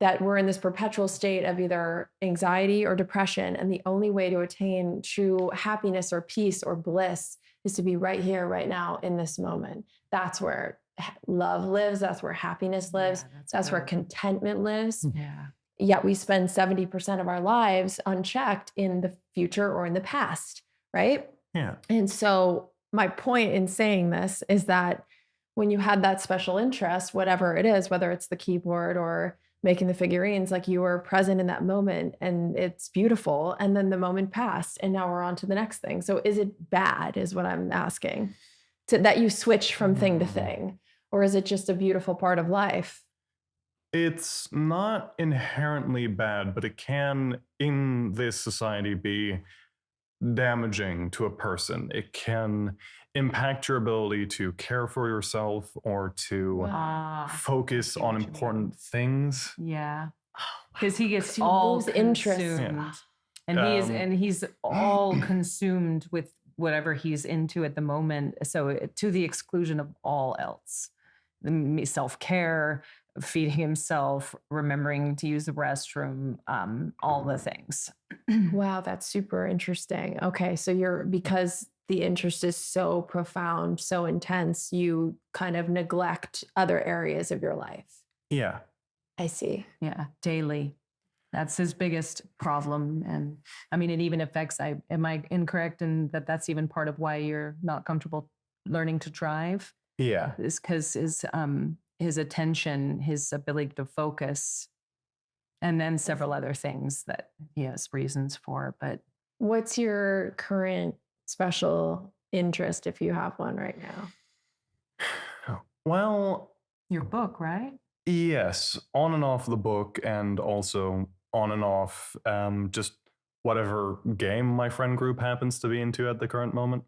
that we're in this perpetual state of either anxiety or depression. And the only way to attain true happiness or peace or bliss is to be right here, right now in this moment. That's where love lives. That's where happiness lives. That's where contentment lives. Yet we spend 70% of our lives unchecked in the future or in the past, right? And so my point in saying this is that when you had that special interest, whatever it is, whether it's the keyboard or making the figurines, like you were present in that moment and it's beautiful. And then the moment passed and now we're on to the next thing. So is it bad is what I'm asking, that you switch from thing to thing, or is it just a beautiful part of life? It's not inherently bad, but it can, in this society, be damaging to a person. It can impact your ability to care for yourself or to focus on important things. Because he gets all consumed. And he's all consumed with whatever he's into at the moment. So to the exclusion of all else. Self-care, feeding himself, remembering to use the restroom, all the things. Wow, that's super interesting. Okay, so because the interest is so profound, so intense, you kind of neglect other areas of your life. Yeah. I see. Yeah, daily. That's his biggest problem. And I mean, it even affects, am I incorrect in that's even part of why you're not comfortable learning to drive? Yeah. Is because his attention, his ability to focus, and then several other things that he has reasons for. But what's your current special interest, if you have one right now? Well, your book, right? Yes, on and off the book, and also on and off just whatever game my friend group happens to be into at the current moment.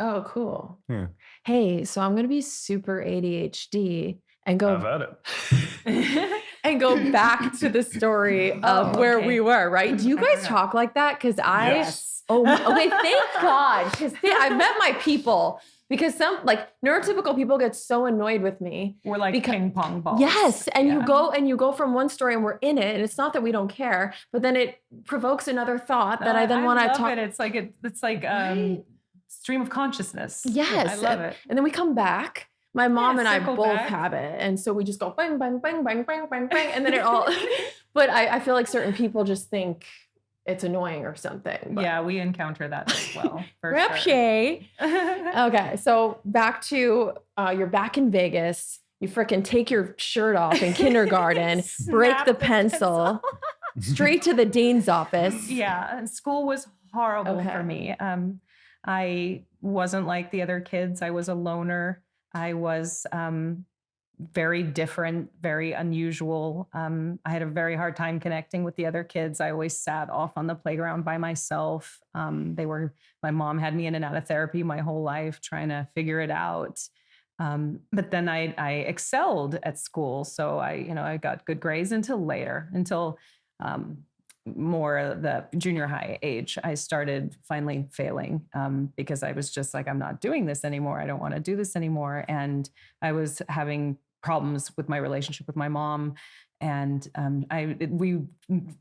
Oh, cool. Yeah. Hey, so I'm going to be super ADHD and go Have at it. and go back to the story of where we were, right? Do you guys talk like that? Because Yes. okay, thank God. Because I met my people. Because some like neurotypical people get so annoyed with me. We're like ping pong balls. Yes. And you go from one story and we're in it. And it's not that we don't care, but then it provokes another thought that I then want to talk. It's like Right? stream of consciousness. Yes. I love it. And then we come back. My mom and I both back. have it. And so we just go bang, bang, bang, bang, bang, bang, bang. And then it all, but I feel like certain people just think it's annoying or something. But. Yeah, we encounter that as well. For Rep sure. Okay. So back to, you're back in Vegas. You fricking take your shirt off in kindergarten, break the pencil, straight to the dean's office. Yeah. And school was horrible for me. I wasn't like the other kids. I was a loner. I was very different, very unusual. I had a very hard time connecting with the other kids. I always sat off on the playground by myself. My mom had me in and out of therapy my whole life, trying to figure it out. But then I excelled at school. So I got good grades until more the junior high age. I started finally failing because I was just like, I'm not doing this anymore. I don't want to do this anymore. And I was having problems with my relationship with my mom. And we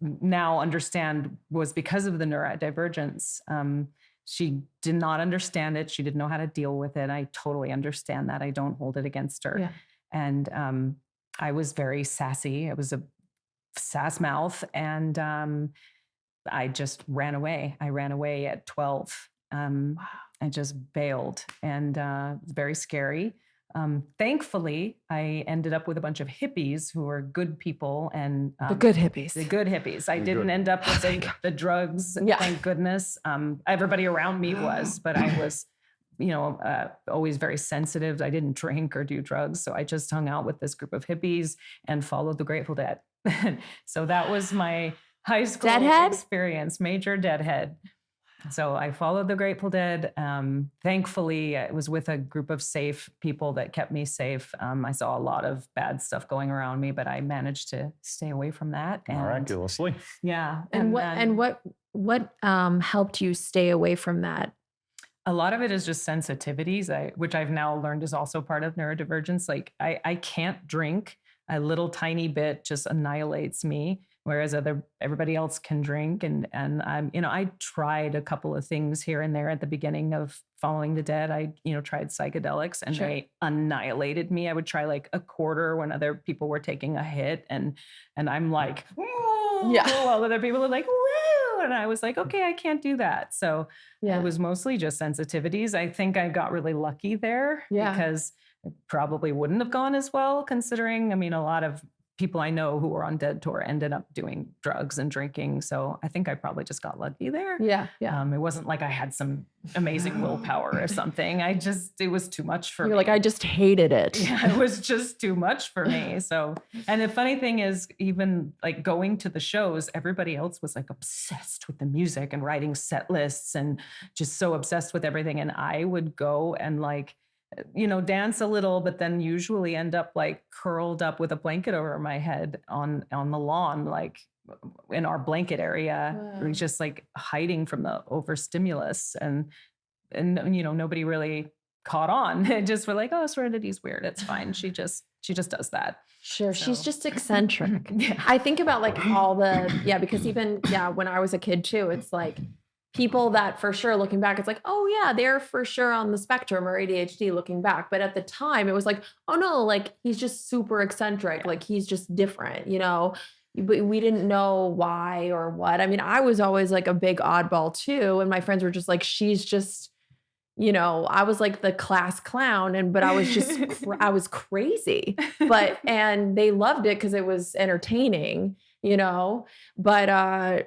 now understand was because of the neurodivergence. She did not understand it. She didn't know how to deal with it. I totally understand that. I don't hold it against her. Yeah. And I was very sassy. I was a sass mouth. And I just ran away. I ran away at 12. Wow. I just bailed, and it was very scary. Thankfully, I ended up with a bunch of hippies who were good people, and the good hippies. The good hippies. I didn't end up with the drugs. Yeah. Thank goodness. Everybody around me was, but I was, always very sensitive. I didn't drink or do drugs, so I just hung out with this group of hippies and followed the Grateful Dead. So that was my high school experience. Major deadhead. So I followed the Grateful Dead. Thankfully, it was with a group of safe people that kept me safe. I saw a lot of bad stuff going around me, but I managed to stay away from that. Miraculously. Yeah. And what helped you stay away from that? A lot of it is just sensitivities, which I've now learned is also part of neurodivergence. Like I can't drink. A little tiny bit just annihilates me. Whereas everybody else can drink. And I tried a couple of things here and there at the beginning of following the Dead. I, tried psychedelics, and they annihilated me. I would try like a quarter when other people were taking a hit, and I'm like, woo! Yeah. While other people are like, woo! And I was like, okay, I can't do that. So it was mostly just sensitivities. I think I got really lucky there because it probably wouldn't have gone as well, considering, a lot of people I know who were on Dead Tour ended up doing drugs and drinking. So I think I probably just got lucky there. Yeah. It wasn't like I had some amazing willpower or something. It was too much for me. You're like, I just hated it. Yeah, it was just too much for me. So, and the funny thing is, even like going to the shows, everybody else was like obsessed with the music and writing set lists and just so obsessed with everything. And I would go and like, dance a little, but then usually end up like curled up with a blanket over my head on the lawn, like in our blanket area, just like hiding from the overstimulus. And nobody really caught on. They just were like, oh, Serenity's weird. It's fine. She just does that. Sure. So. She's just eccentric. I think about like all because even, when I was a kid too, it's like, people that for sure looking back, it's like, oh yeah, they're for sure on the spectrum or ADHD looking back. But at the time it was like, oh no, like he's just super eccentric. Like he's just different, but we didn't know why or what. I was always like a big oddball too. And my friends were just like, she's just, I was like the class clown but I was just, I was crazy, and they loved it because it was entertaining, but,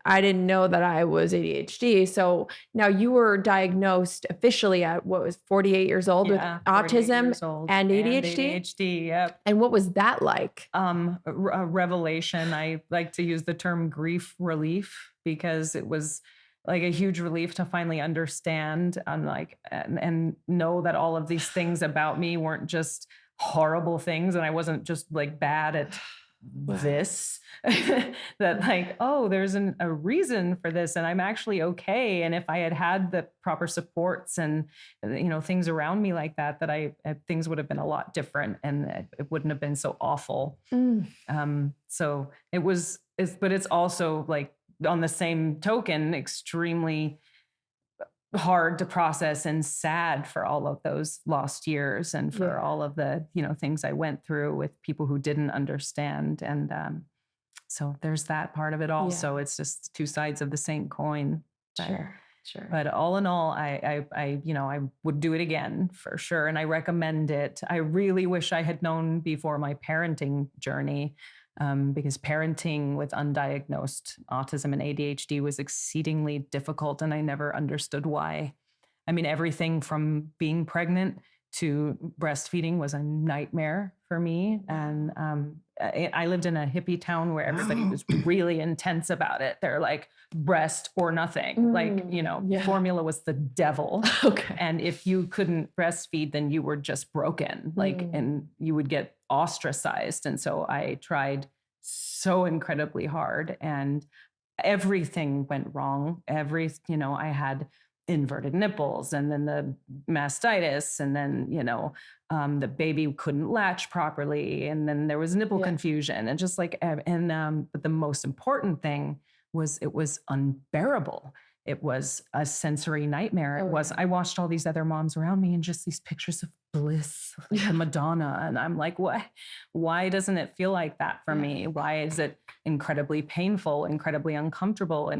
I didn't know that I was ADHD. So now you were diagnosed officially at 48 years old with autism and ADHD? And ADHD, yep. And what was that like? A revelation. I like to use the term grief relief because it was like a huge relief to finally understand and know that all of these things about me weren't just horrible things. And I wasn't just like bad at this, that like, oh, there's a reason for this and I'm actually okay. And if I had the proper supports and, things around me like that, things would have been a lot different and it wouldn't have been so awful. So but it's also like on the same token, extremely hard to process and sad for all of those lost years and for all of the, things I went through with people who didn't understand. And so there's that part of it also. It's just two sides of the same coin. Sure. But all in all, I would do it again for sure. And I recommend it. I really wish I had known before my parenting journey, because parenting with undiagnosed autism and ADHD was exceedingly difficult, and I never understood why. I mean, everything from being pregnant to breastfeeding was a nightmare for me. And I lived in a hippie town where everybody was really intense about it. They're like, breast or nothing. Formula was the devil. Okay. And if you couldn't breastfeed, then you were just broken, and you would get ostracized. And so I tried so incredibly hard and everything went wrong. I had inverted nipples and then the mastitis and then, the baby couldn't latch properly. And then there was nipple confusion and just like, but the most important thing was it was unbearable. It was a sensory nightmare. I watched all these other moms around me and just these pictures of bliss, like Madonna. And I'm like, why doesn't it feel like that for me? Why is it incredibly painful, incredibly uncomfortable,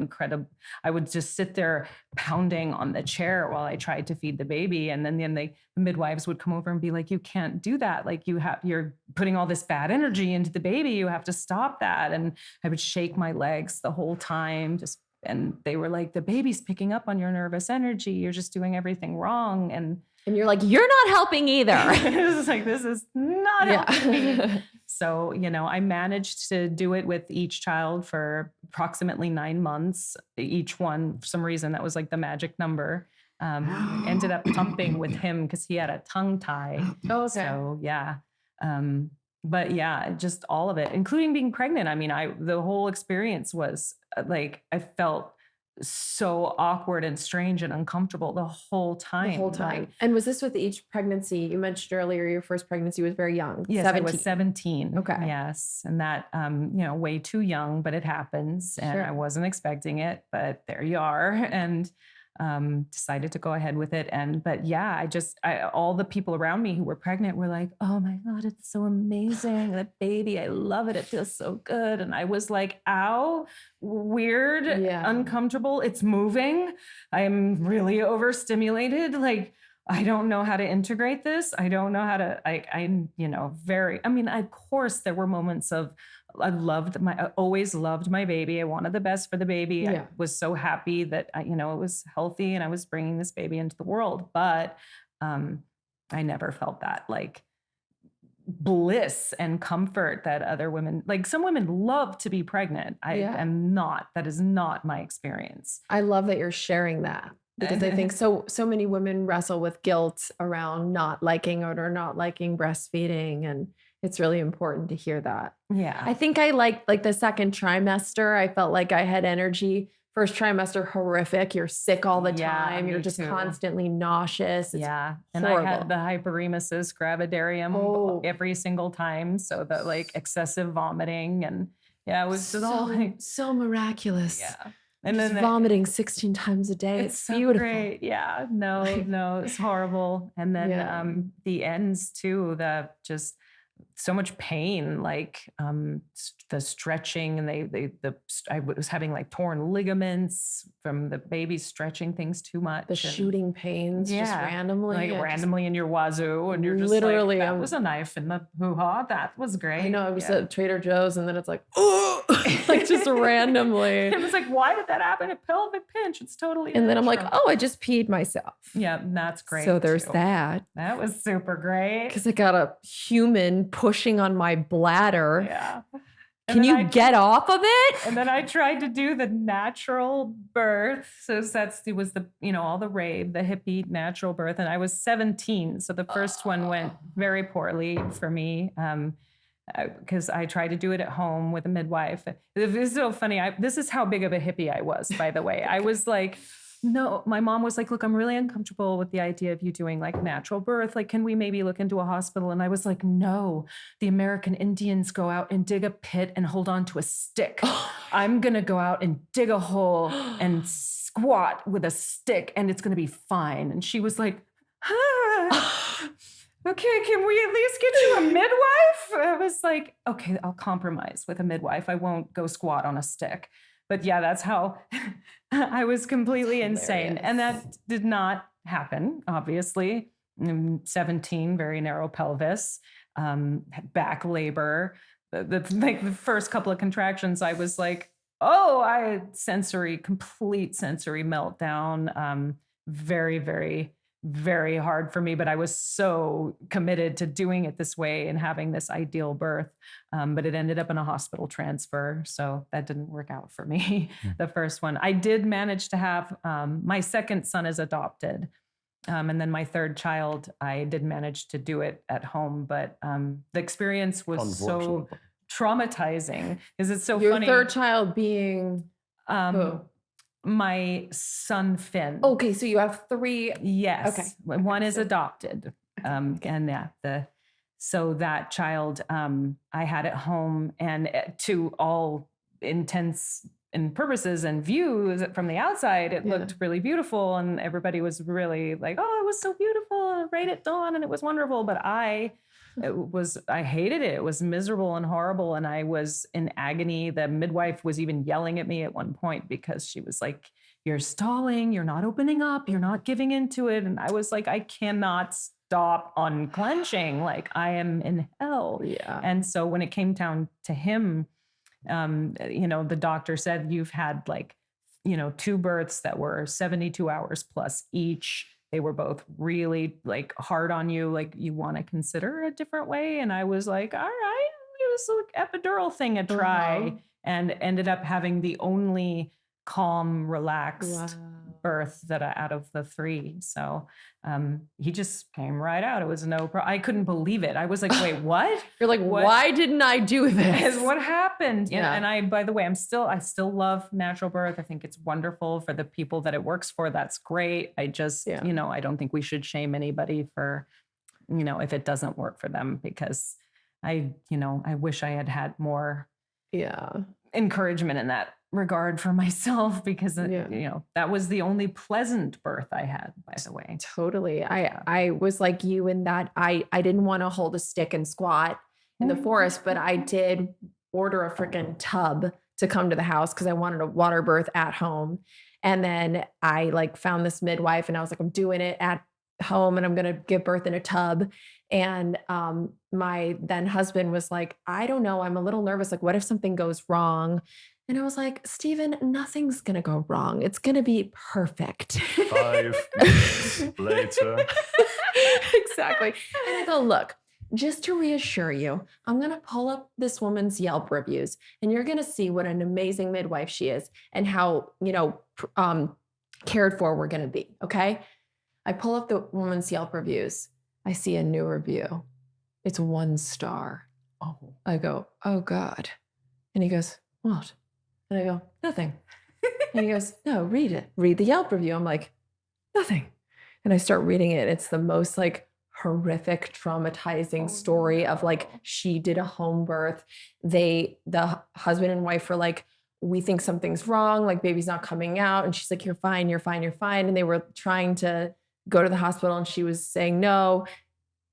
I would just sit there pounding on the chair while I tried to feed the baby. And then the midwives would come over and be like, you can't do that. Like you're putting all this bad energy into the baby. You have to stop that. And I would shake my legs the whole time, and they were like, the baby's picking up on your nervous energy. You're just doing everything wrong. And you're like, you're not helping either. It's like, this is not helping me. So, I managed to do it with each child for approximately 9 months. Each one, for some reason, that was like the magic number. Ended up pumping with him because he had a tongue tie. Oh, okay. So, yeah. But yeah, just all of it, including being pregnant. I mean, the whole experience was like, I felt so awkward and strange and uncomfortable the whole time. And was this with each pregnancy? You mentioned earlier your first pregnancy was very young. Yes, 17. I was 17. Okay. Yes. And that, way too young, but it happens. And I wasn't expecting it, but there you are. And decided to go ahead with it. But yeah, all the people around me who were pregnant were like, oh my God, it's so amazing. That baby, I love it. It feels so good. And I was like, ow, weird, uncomfortable. It's moving. I'm really overstimulated. Like, I don't know how to integrate this. I don't know how to, of course there were moments of, I always loved my baby. I wanted the best for the baby. Yeah. I was so happy that, it was healthy and I was bringing this baby into the world. But I never felt that like bliss and comfort that other women, like some women love to be pregnant. I am not. That is not my experience. I love that you're sharing that. Because I think so many women wrestle with guilt around not liking it or not liking breastfeeding. And it's really important to hear that. Yeah. I think I liked like the second trimester. I felt like I had energy. First trimester, horrific. You're sick all the time. You're just constantly nauseous. It's and horrible. I had the hyperemesis gravidarum every single time. So the like excessive vomiting and it was just all like, so miraculous. Yeah. And then vomiting 16 times a day. It's so beautiful. Great. Yeah. No, it's horrible. And then the ends too, just so much pain, like the stretching, and I was having like torn ligaments from the baby stretching things too much. The shooting pains, just randomly, randomly in your wazoo, and you're just literally like, that was a knife in the hoo-ha. That was great. I know. I was at Trader Joe's, and then it's like, oh, like just randomly. It was like, why did that happen? A pelvic pinch. It's totally. And then I'm like, oh, I just peed myself. Yeah, that's great. So there's that. That was super great because I got a human pushing on my bladder. Yeah. Can you get off of it? And then I tried to do the natural birth. So it was the, all the rave, the hippie natural birth. And I was 17. So the first one went very poorly for me. because I tried to do it at home with a midwife. It was so funny. This is how big of a hippie I was, by the way. I was like, no, my mom was like, look, I'm really uncomfortable with the idea of you doing like natural birth. Like, can we maybe look into a hospital? And I was like, no, the American Indians go out and dig a pit and hold on to a stick. I'm going to go out and dig a hole and squat with a stick and it's going to be fine. And she was like, okay, can we at least get you a midwife? I was like, okay, I'll compromise with a midwife. I won't go squat on a stick. But yeah, that's how I was completely insane. And that did not happen, obviously. 17, very narrow pelvis, back labor. The first couple of contractions, I was like, oh, I had complete sensory meltdown. Very, very, very hard for me, but I was so committed to doing it this way and having this ideal birth. But it ended up in a hospital transfer. So that didn't work out for me, the first one. I did manage to have, my second son is adopted. And then my third child, I did manage to do it at home. But the experience was so traumatizing. Is it so funny? Your third child being who? My son, Finn. Okay, so you have 3. Yes. Okay. One is adopted. And yeah, so that child I had at home, and to all intents and purposes and views from the outside, it looked really beautiful. And everybody was really like, oh, it was so beautiful right at dawn and it was wonderful. But I hated it. It was miserable and horrible. And I was in agony. The midwife was even yelling at me at one point because she was like, you're stalling, you're not opening up, you're not giving into it. And I was like, I cannot stop unclenching. Like, I am in hell. Yeah. And so when it came down to him, the doctor said, you've had 2 births that were 72 hours plus each. They were both really hard on you. Like, you want to consider a different way. And I was like, all right, it was epidural thing a try, and ended up having the only calm, relaxed birth that out of the 3. So he just came right out. It was no problem. I couldn't believe it. I was like, wait, what? You're like, what? Why didn't I do this? What happened? Yeah. And I, by the way, I still love natural birth. I think it's wonderful for the people that it works for. That's great. I just, I don't think we should shame anybody for, if it doesn't work for them, because I wish I had more encouragement in that regard for myself, because that was the only pleasant birth I had, by the way. Totally. I was like you in that I didn't want to hold a stick and squat in the forest, but I did order a freaking tub to come to the house because I wanted a water birth at home. And then I found this midwife and I was like, I'm doing it at home and I'm going to give birth in a tub. And my then husband was like, I don't know, I'm a little nervous. Like, what if something goes wrong? And I was like, Stephen, nothing's going to go wrong. It's going to be perfect. 5 minutes later. Exactly. And I go, look, just to reassure you, I'm going to pull up this woman's Yelp reviews and you're going to see what an amazing midwife she is and how, cared for we're going to be. Okay. I pull up the woman's Yelp reviews. I see a new review. It's 1 star. Oh, I go, oh God. And he goes, what? And I go, nothing. And he goes, no, read it. Read the Yelp review. I'm like, nothing. And I start reading it. It's the most horrific, traumatizing story of she did a home birth. The husband and wife were like, we think something's wrong. Baby's not coming out. And she's like, you're fine, you're fine, you're fine. And they were trying to go to the hospital and she was saying no.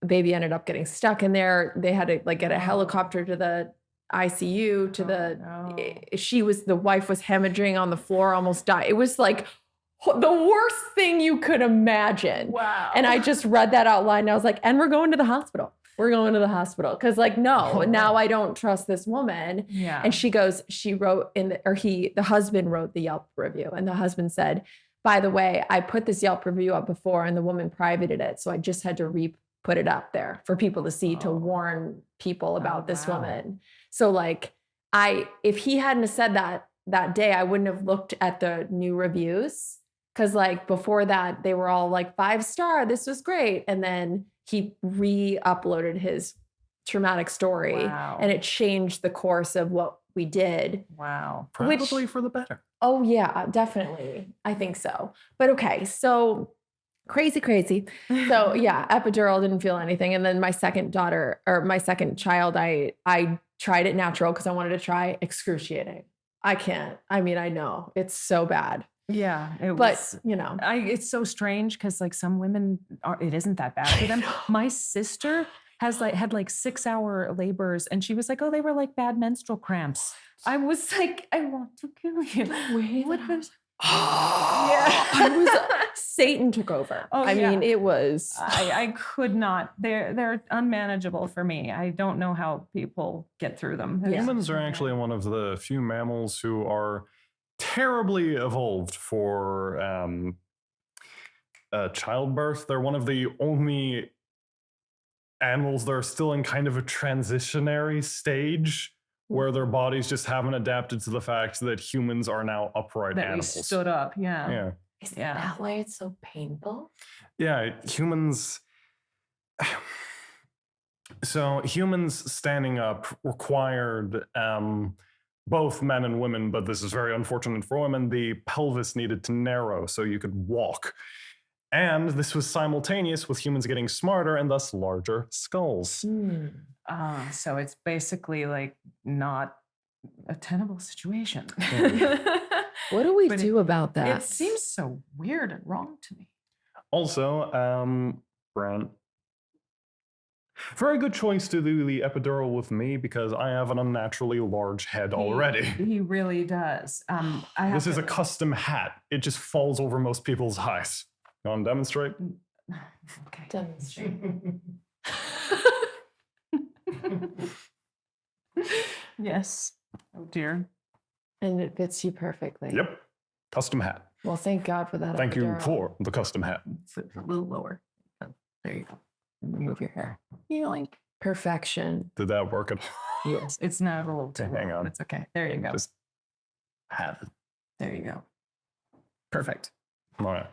Baby ended up getting stuck in there. They had to get a helicopter to the ICU to the wife was hemorrhaging on the floor, almost died. It was the worst thing you could imagine. Wow. And I just read that out loud and I was like, and we're going to the hospital. We're going to the hospital. Cause no, now I don't trust this woman. Yeah. And she wrote the husband wrote the Yelp review and the husband said, by the way, I put this Yelp review up before and the woman privated it. So I just had to put it up there for people to see, to warn people about this woman. So if he hadn't have said that day, I wouldn't have looked at the new reviews. Cause before that, they were all 5 star, this was great. And then he re-uploaded his traumatic story. Wow. And it changed the course of what we did. Wow. Probably for the better. Oh yeah, definitely. I think so. But okay, so crazy. So yeah, epidural, didn't feel anything. And then my second daughter or my second child, I tried it natural because I wanted to try excruciating. I can't. I mean, I know it's so bad. Yeah, But you know, it's so strange because like some women it isn't that bad for them. My sister had 6-hour labors and she was like, oh, they were like bad menstrual cramps. I was like, I want to kill you. Yeah. Satan took over. Oh, I mean, it was. I could not. They're unmanageable for me. I don't know how people get through them. Yeah. Humans are actually one of the few mammals who are terribly evolved for childbirth. They're one of the only animals that are still in kind of a transitionary stage where their bodies just haven't adapted to the fact that humans are now upright that animals. we stood up. Yeah. Yeah. Is that why it's so painful? Yeah, humans. So humans standing up required both men and women, but this is very unfortunate for women, the pelvis needed to narrow so you could walk. And this was simultaneous with humans getting smarter and thus larger skulls. So it's basically like not a tenable situation. What do we do about that? It seems so weird and wrong to me. Also, Brent, very good choice to do the epidural with me because I have an unnaturally large head already. He really does. This is a custom hat. It just falls over most people's eyes. You want to demonstrate? Okay. Demonstrate. Yes. Oh dear. And it fits you perfectly. Yep. Custom hat. Well, thank God for that. Thank you epidural. for the custom hat. Sit a little lower. There you go. Remove your hair. Perfection. Did that work at all? Yes. It's not a little too Hang low. on. It's okay. There you go. Just hat. There you go. Perfect. All right.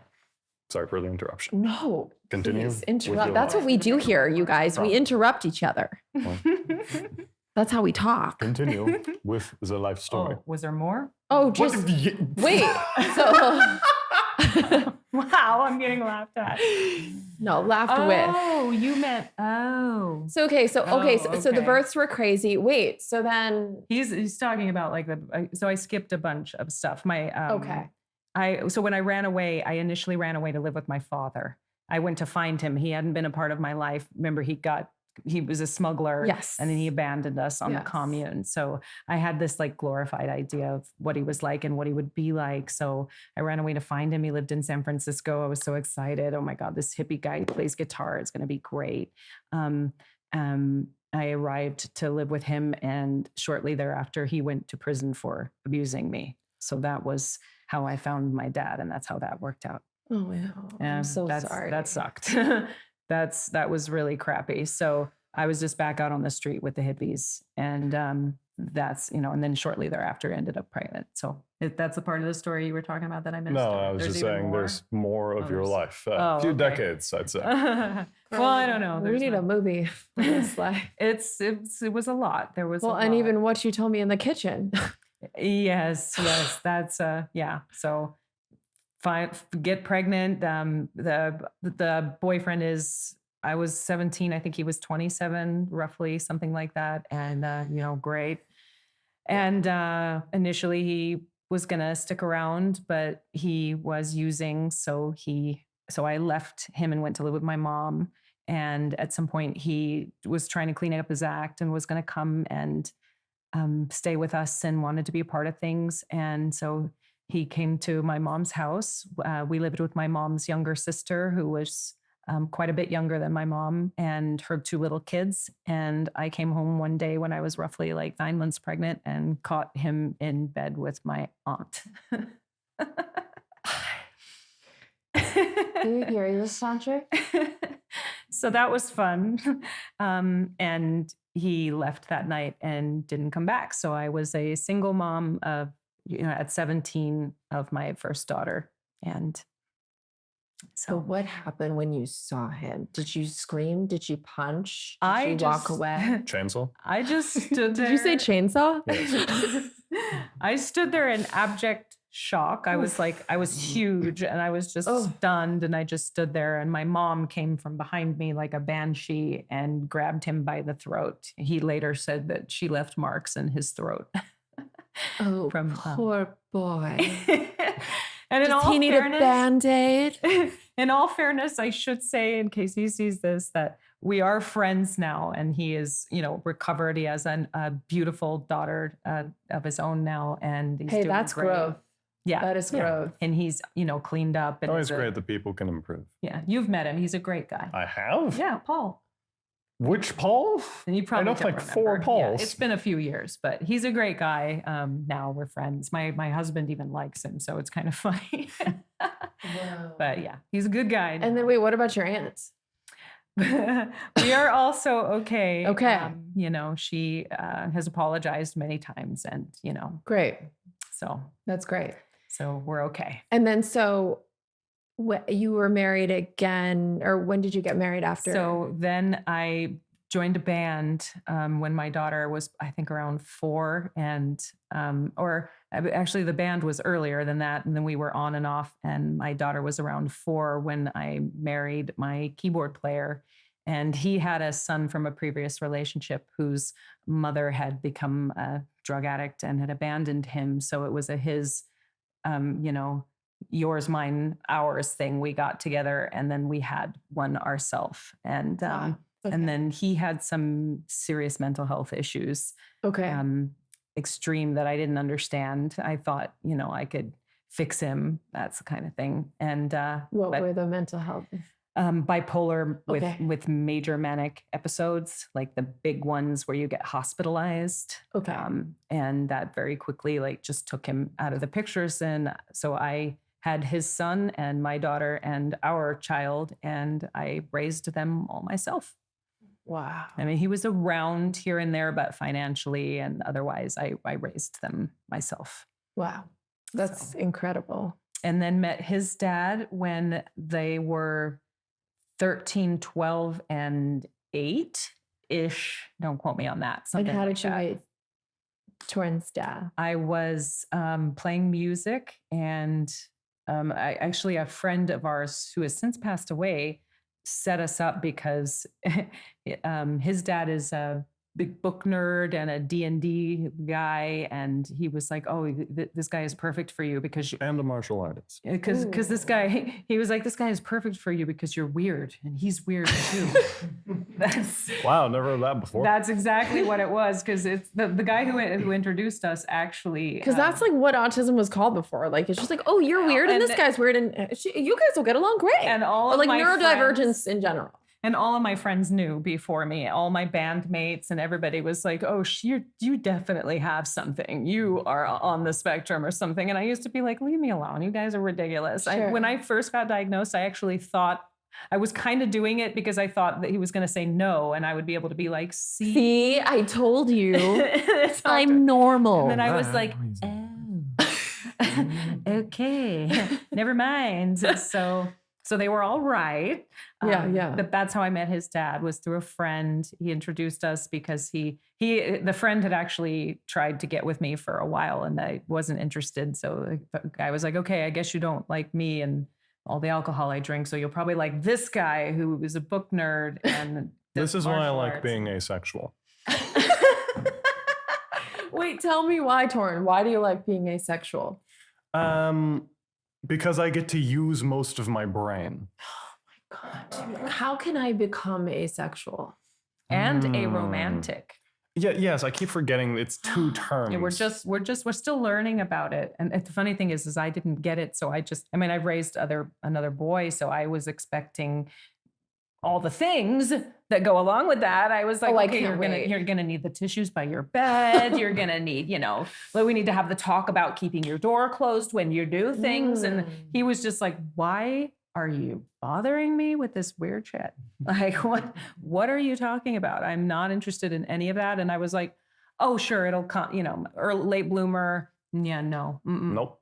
Sorry for the interruption. No. Continue. Please with interrupt. your That's what life. we do here, you guys. We interrupt each other. That's how we talk. Continue with the life story. Oh, was there more? Oh, What just the- wait. So Wow, I'm getting laughed at. no, laughed with. Oh, you meant So so the okay. births were crazy. Wait, so then He's talking about like so I skipped a bunch of stuff. okay. So when I ran away, I initially ran away to live with my father. I went to find him. He hadn't been a part of my life. Remember, he was a smuggler. Yes. And then he abandoned us on the Yes. commune. So I had this like glorified idea of what he was like and what he would be like. So I ran away to find him. He lived in San Francisco. I was so excited. Oh my God, this hippie guy who plays guitar. It's going to be great. I arrived to live with him. And shortly thereafter, he went to prison for abusing me. So that was how I found my dad. And that's how that worked out. Oh wow. I'm so sorry. That sucked. That was really crappy. So I was just back out on the street with the hippies, and that's and then shortly thereafter ended up pregnant. So that's a part of the story you were talking about that I missed. No, or I was there's just even saying more? there's more of your there's- life. A few okay. decades, I'd say. Well, I don't know. We There's need a movie. on this life. It was a lot. There was Well, a and lot. even what you told me in the kitchen. Yes, that's yeah. So get pregnant. The boyfriend I was 17. I think he was 27, roughly, something like that. And great. And initially he was gonna stick around, but he was using. So I left him and went to live with my mom. And at some point he was trying to clean up his act and was gonna come and stay with us and wanted to be a part of things. And so he came to my mom's house. We lived with my mom's younger sister, who was quite a bit younger than my mom, and her 2 little kids. And I came home one day when I was roughly like 9 months pregnant and caught him in bed with my aunt. Do you hear this, Sanjay? So that was fun. And he left that night and didn't come back. So I was a single mom of, at 17 of my first daughter. And So what happened when you saw him? Did you scream? Did you punch? Did I you walk away? Chainsaw? I just stood there. Did you say chainsaw? Yes. I stood there in abject shock. I was huge and I was just stunned, and I just stood there, and my mom came from behind me like a banshee and grabbed him by the throat. He later said that she left marks in his throat. Oh, From, poor boy. And in Does all he need fairness, a Band-Aid? in all fairness, I should say, in case he sees this, that we are friends now, and he is, recovered. He has a beautiful daughter of his own now, and he's doing That's great. growth. Yeah, That is growth. and he's cleaned up. And Always is great that people can improve. Yeah, you've met him. He's a great guy. I have? Yeah, Paul. Which Paul? And you probably I know don't like 4 remember. Pauls. Yeah, it's been a few years, but he's a great guy. Now we're friends. My husband even likes him, so it's kind of funny. But yeah, he's a good guy. And then wait, what about your aunts? We are also okay. Okay. She has apologized many times, and Great. so That's great. we're okay. And then so you were married again, or when did you get married after? So then I joined a band when my daughter was, I think, around 4, and or actually the band was earlier than that, and then we were on and off. And my daughter was around 4 when I married my keyboard player, and he had a son from a previous relationship whose mother had become a drug addict and had abandoned him. So it was his, yours, mine, ours thing. We got together, and then we had one ourselves. And and then he had some serious mental health issues. Okay. Extreme that I didn't understand. I thought, I could fix him. That's the kind of thing. And What were the mental health? bipolar Okay. with major manic episodes, like the big ones where you get hospitalized. Okay. And that very quickly just took him out of the pictures. And so I had his son and my daughter and our child, and I raised them all myself. Wow. I mean, he was around here and there, but financially and otherwise, I raised them myself. Wow. That's incredible. And then met his dad when they were 13, 12, and 8-ish. Don't quote me on that. And Something how like did you that. meet Toren's dad? I was playing music, and actually a friend of ours who has since passed away set us up because his dad is a big book nerd and a D&D guy, and he was like, "Oh, this guy is perfect for you because And a martial artist. because this guy," he was like, "This guy is perfect for you because you're weird and he's weird too." Wow, never heard that before. That's exactly what it was, because it's the guy who introduced us actually. Because that's like what autism was called before. Like, it's just like, oh, you're weird and and this guy's weird, and you guys will get along great. and all or of like my neurodivergence friends- in general. And all of my friends knew before me, all my bandmates and everybody was like, "Oh, you definitely have something. You are on the spectrum or something." And I used to be like, "Leave me alone. You guys are ridiculous." Sure. When I first got diagnosed, I actually thought I was kind of doing it because I thought that he was going to say no, and I would be able to be like, See, I told you, It's not I'm good. normal. And then I was like, "Oh, okay, never mind." So they were all right. Yeah. But that's how I met his dad, was through a friend. He introduced us because the friend had actually tried to get with me for a while, and I wasn't interested. So the guy was like, "Okay, I guess you don't like me and all the alcohol I drink, so you'll probably like this guy who is a book nerd." And This is why I martial like arts. being asexual. Wait, tell me why, Toren. Why do you like being asexual? Because I get to use most of my brain. God, how can I become asexual? And aromantic. Yes, I keep forgetting it's 2 terms. Yeah, we're still learning about it. And the funny thing is I didn't get it. So I've raised another boy. So I was expecting all the things that go along with that. I was like, I okay, can't you're gonna need the tissues by your bed. You're gonna need, we need to have the talk about keeping your door closed when you do things. And he was just like, "Why are you bothering me with this weird shit? Like, what are you talking about? I'm not interested in any of that." And I was like, "Oh, sure, it'll come, or late bloomer." Yeah, no. Mm-mm. Nope.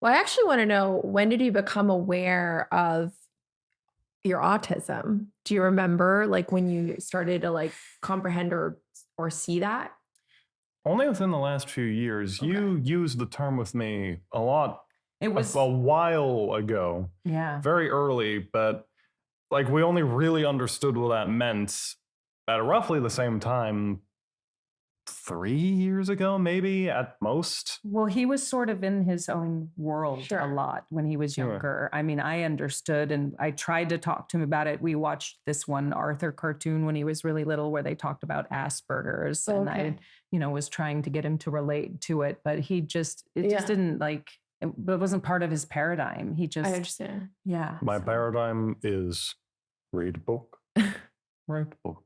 Well, I actually want to know, when did you become aware of your autism? Do you remember like when you started to like comprehend or see that? Only within the last few years. Okay. You used the term with me a lot It was, a while ago, yeah. very early, but like we only really understood what that meant at roughly the same time 3 years ago, maybe at most. Well, he was sort of in his own world Sure. a lot when he was Sure. younger. I mean, I understood and I tried to talk to him about it. We watched this one Arthur cartoon when he was really little where they talked about Asperger's. And I, was trying to get him to relate to it, but it just didn't like, it wasn't part of his paradigm. He just, I understand. yeah. My paradigm is read book, write book.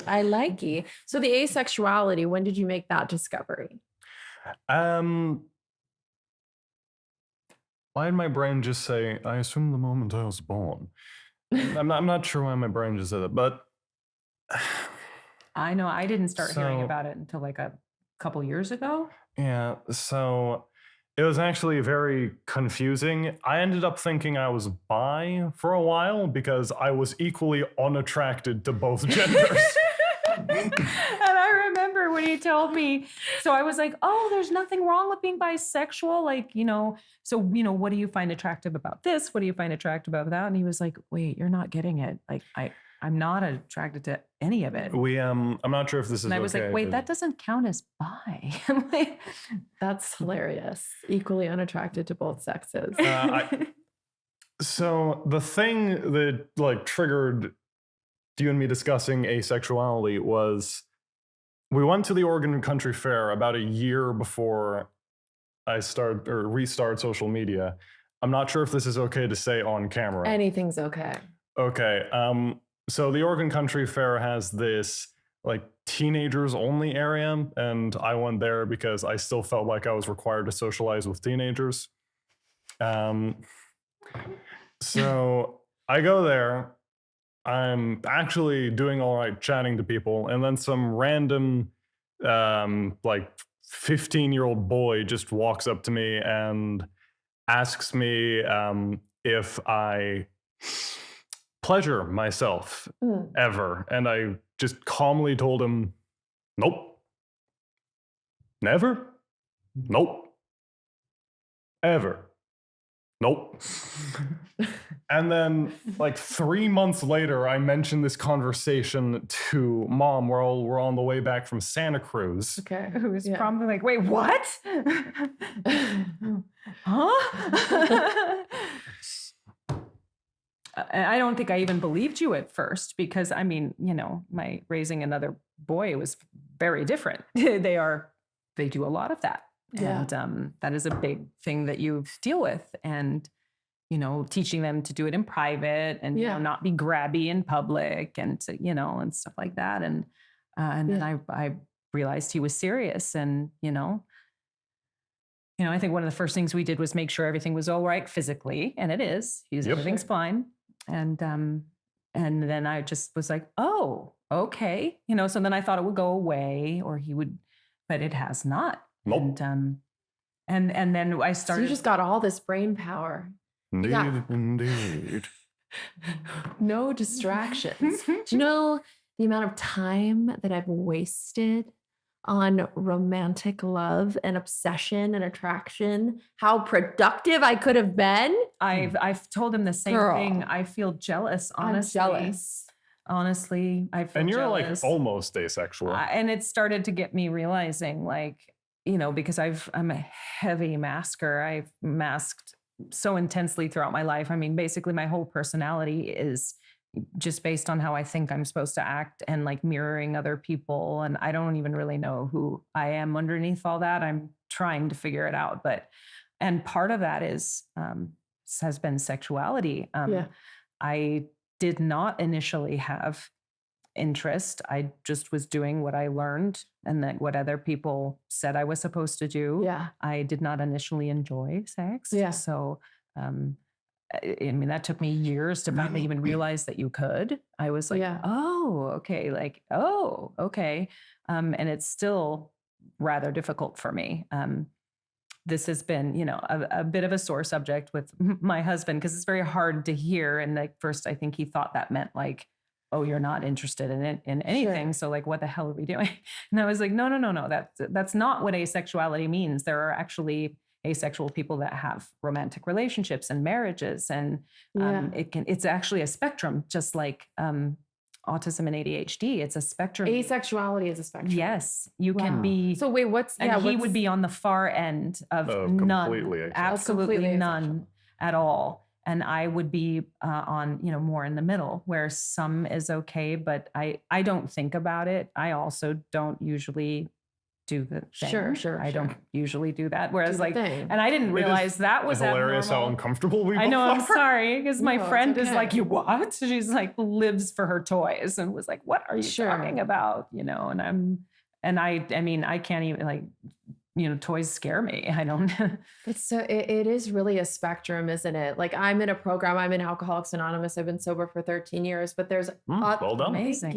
I like you. So the asexuality, when did you make that discovery? Why did my brain just say, I assume the moment I was born? I'm not sure why my brain just said that, but I know I didn't start hearing So- about it until like a couple years ago. yeah, so it was actually very confusing. I ended up thinking I was bi for a while because I was equally unattracted to both genders. And I remember when he told me, so I was like, oh, there's nothing wrong with being bisexual. Like, what do you find attractive about this? What do you find attractive about that? And he was like, wait, you're not getting it. Like, I'm not attracted to any of it. I'm not sure if this is And I was okay, like, wait, but- that doesn't count as bi. I'm like, That's hilarious. Equally unattracted to both sexes. So the thing that like triggered you and me discussing asexuality was we went to the Oregon Country Fair about a year before I restart social media. I'm not sure if this is okay to say on camera. Anything's okay. Okay. So the Oregon Country Fair has this like teenagers only area, and I went there because I still felt like I was required to socialize with teenagers. So I go there. I'm actually doing all right chatting to people, and then some random like 15-year-old boy just walks up to me and asks me if I pleasure myself ever. And I just calmly told him, nope. Never? Nope. Ever? Nope. And then like 3 months later, I mentioned this conversation to Mom. We're on the way back from Santa Cruz. Okay. who was Yeah. probably like, wait, what? Huh? I don't think I even believed you at first because I mean, my raising another boy was very different. They do a lot of that. Yeah. And that is a big thing that you deal with. And, teaching them to do it in private and not be grabby in public and, and stuff like that. And then I realized he was serious and, I think one of the first things we did was make sure everything was all right physically, and it is. Everything's fine. And then I just was like, oh, okay. So then I thought it would go away or he would, but it has not. Nope. And then I So started. you just got all this brain power. Indeed. No distractions. Do you know the amount of time that I've wasted on romantic love and obsession and attraction? How productive I could have been? I've told him the same Girl. thing. I feel jealous, honestly. I'm jealous. Honestly, I feel And you're jealous. like almost asexual. And it started to get me realizing, like, because I'm a heavy masker. I've masked so intensely throughout my life. I mean, basically my whole personality is just based on how I think I'm supposed to act and like mirroring other people. And I don't even really know who I am underneath all that. I'm trying to figure it out. And part of that has been sexuality. I did not initially have interest. I just was doing what I learned and then what other people said I was supposed to do. Yeah. I did not initially enjoy sex. Yeah. So, I mean, that took me years to finally even realize that you could. I was like, oh, okay. Like, oh, okay. And it's still rather difficult for me. this has been, a bit of a sore subject with my husband, because it's very hard to hear. And like first, I think he thought that meant like, oh, you're not interested in it, in anything. Sure. So like, what the hell are we doing? And I was like, no. That's not what asexuality means. There are actually asexual people that have romantic relationships and marriages, and it's actually a spectrum, just like autism and ADHD. It's a spectrum. Asexuality is a spectrum. Yes, you can be. So wait, he would be on the far end of none, completely absolutely completely none asexual. at all. And I would be on, more in the middle, where some is okay, but I don't think about it. I also don't usually do the thing. Sure. I don't usually do that. Whereas and I didn't It realize is that was hilarious how abnormal. uncomfortable we I know, I'm both are. sorry, because my No, it's friend is okay. like, you what? She's like, lives for her toys, and was like, what are you talking about? And I mean, I can't even like, toys scare me. I don't. It is really a spectrum, isn't it? Like I'm in a program, I'm in Alcoholics Anonymous. I've been sober for 13 years, but there's well done. Amazing.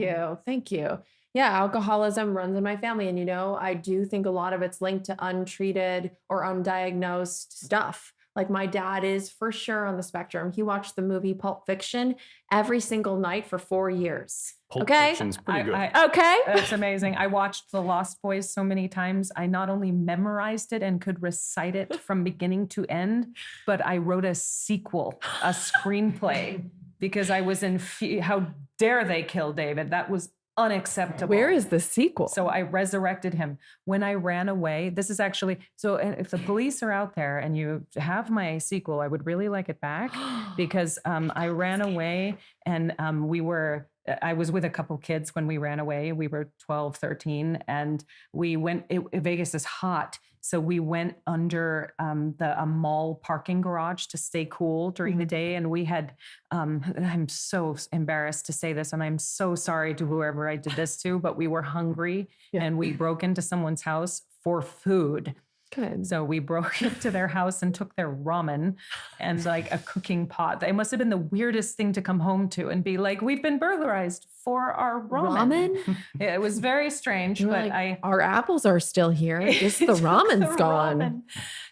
Thank you. Yeah, alcoholism runs in my family. And, I do think a lot of it's linked to untreated or undiagnosed stuff. Like my dad is for sure on the spectrum. He watched the movie Pulp Fiction every single night for 4 years. Pulp Okay. Fiction's pretty good. Okay. That's amazing. I watched The Lost Boys so many times. I not only memorized it and could recite it from beginning to end, but I wrote a sequel, a screenplay, because I was in how dare they kill David? That was unacceptable. Where is the sequel? So I resurrected him. When I ran away, this is actually, so if the police are out there and you have my sequel, I would really like it back, because I ran away and I was with a couple kids when we ran away. We were 12, 13, and we went, Vegas is hot. So we went under a mall parking garage to stay cool during the day. And we had, I'm so embarrassed to say this, and I'm so sorry to whoever I did this to, but we were hungry and we broke into someone's house for food. Good. So we broke into their house and took their ramen and like a cooking pot. It must have been the weirdest thing to come home to and be like, we've been burglarized for our ramen. It was very strange, You're but like, our apples are still here. Just the ramen's gone. Ramen.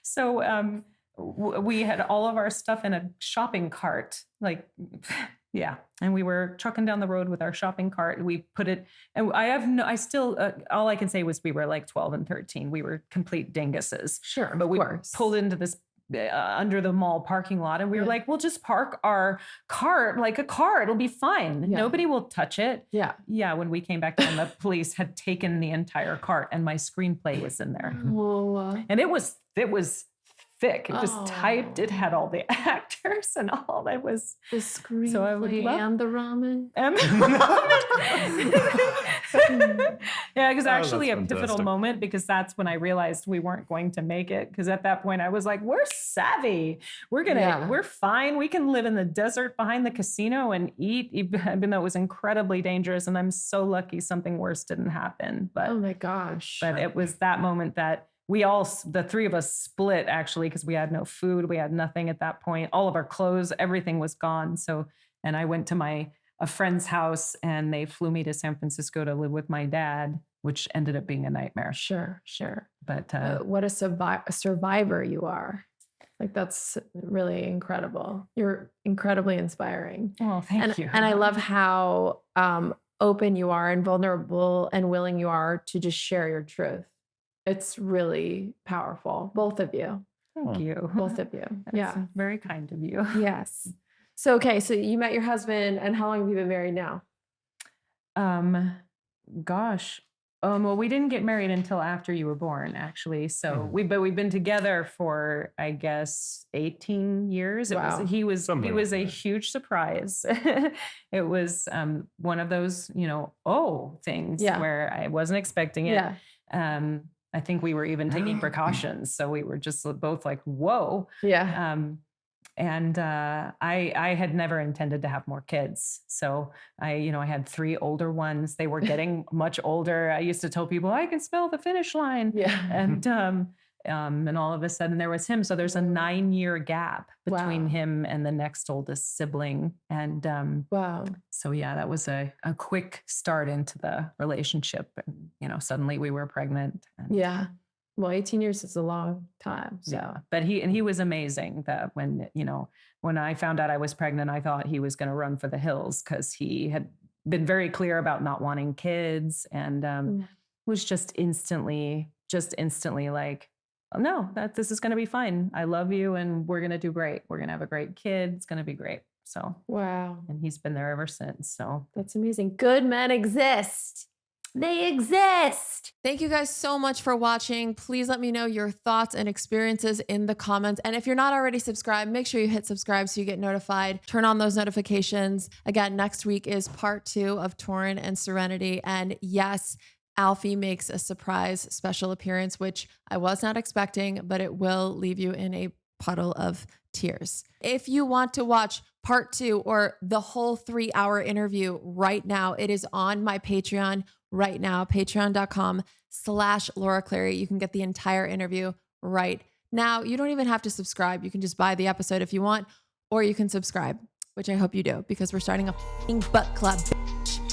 So we had all of our stuff in a shopping cart, like, yeah. And we were trucking down the road with our shopping cart. We put it, and all I can say was we were like 12 and 13. We were complete dinguses. Sure. But we of course. pulled into this under the mall parking lot, and we were like, we'll just park our cart like a car. It'll be fine. Yeah. Nobody will touch it. Yeah. Yeah. When we came back down, the police had taken the entire cart, and my screenplay was in there. And it was thick. It was typed. It had all the actors and all that was the screenplay so I would love, and the ramen. And the ramen. Yeah, because actually a pivotal moment, because that's when I realized we weren't going to make it. Because at that point I was like, we're savvy. We're fine. We can live in the desert behind the casino and eat, even though it was incredibly dangerous. And I'm so lucky something worse didn't happen. But oh my gosh. But it was that moment that the three of us split, actually, because we had no food. We had nothing at that point. All of our clothes, everything was gone. So, and I went to a friend's house, and they flew me to San Francisco to live with my dad, which ended up being a nightmare. Sure. But what a survivor you are. Like, that's really incredible. You're incredibly inspiring. Oh, thank you. And I love how open you are and vulnerable and willing you are to just share your truth. It's really powerful. Both of you. Thank you. Both of you. That's very kind of you. Yes. So, okay. So you met your husband, and how long have you been married now? Gosh. Well, we didn't get married until after you were born, actually. So we've been together for, I guess, 18 years. He was a huge surprise. It was one of those, things where I wasn't expecting it. Yeah. I think we were even taking precautions. So we were just both like, whoa. Yeah. And I had never intended to have more kids. So I had 3 older ones. They were getting much older. I used to tell people, I can smell the finish line. Yeah. And all of a sudden there was him. So there's a 9-year gap between him and the next oldest sibling. And wow. So yeah, that was a quick start into the relationship. And, suddenly we were pregnant. And, yeah. Well, 18 years is a long time. So, yeah, but he was amazing. That when I found out I was pregnant, I thought he was going to run for the hills because he had been very clear about not wanting kids, and was just instantly like, oh, no, this is going to be fine. I love you, and we're going to do great. We're going to have a great kid. It's going to be great. So, wow. And he's been there ever since. So That's amazing. Good men exist. They exist. Thank you guys so much for watching. Please let me know your thoughts and experiences in the comments. And if you're not already subscribed, make sure you hit subscribe so you get notified. Turn on those notifications. Again, next week is part 2 of Toren and Serenity. And yes, Alfie makes a surprise special appearance, which I was not expecting, but it will leave you in a puddle of tears. If you want to watch part 2 or the whole 3-hour interview right now, it is on my Patreon right now, patreon.com/Laura Clary. You can get the entire interview right now. You don't even have to subscribe. You can just buy the episode if you want, or you can subscribe, which I hope you do because we're starting a f***ing butt club, bitch.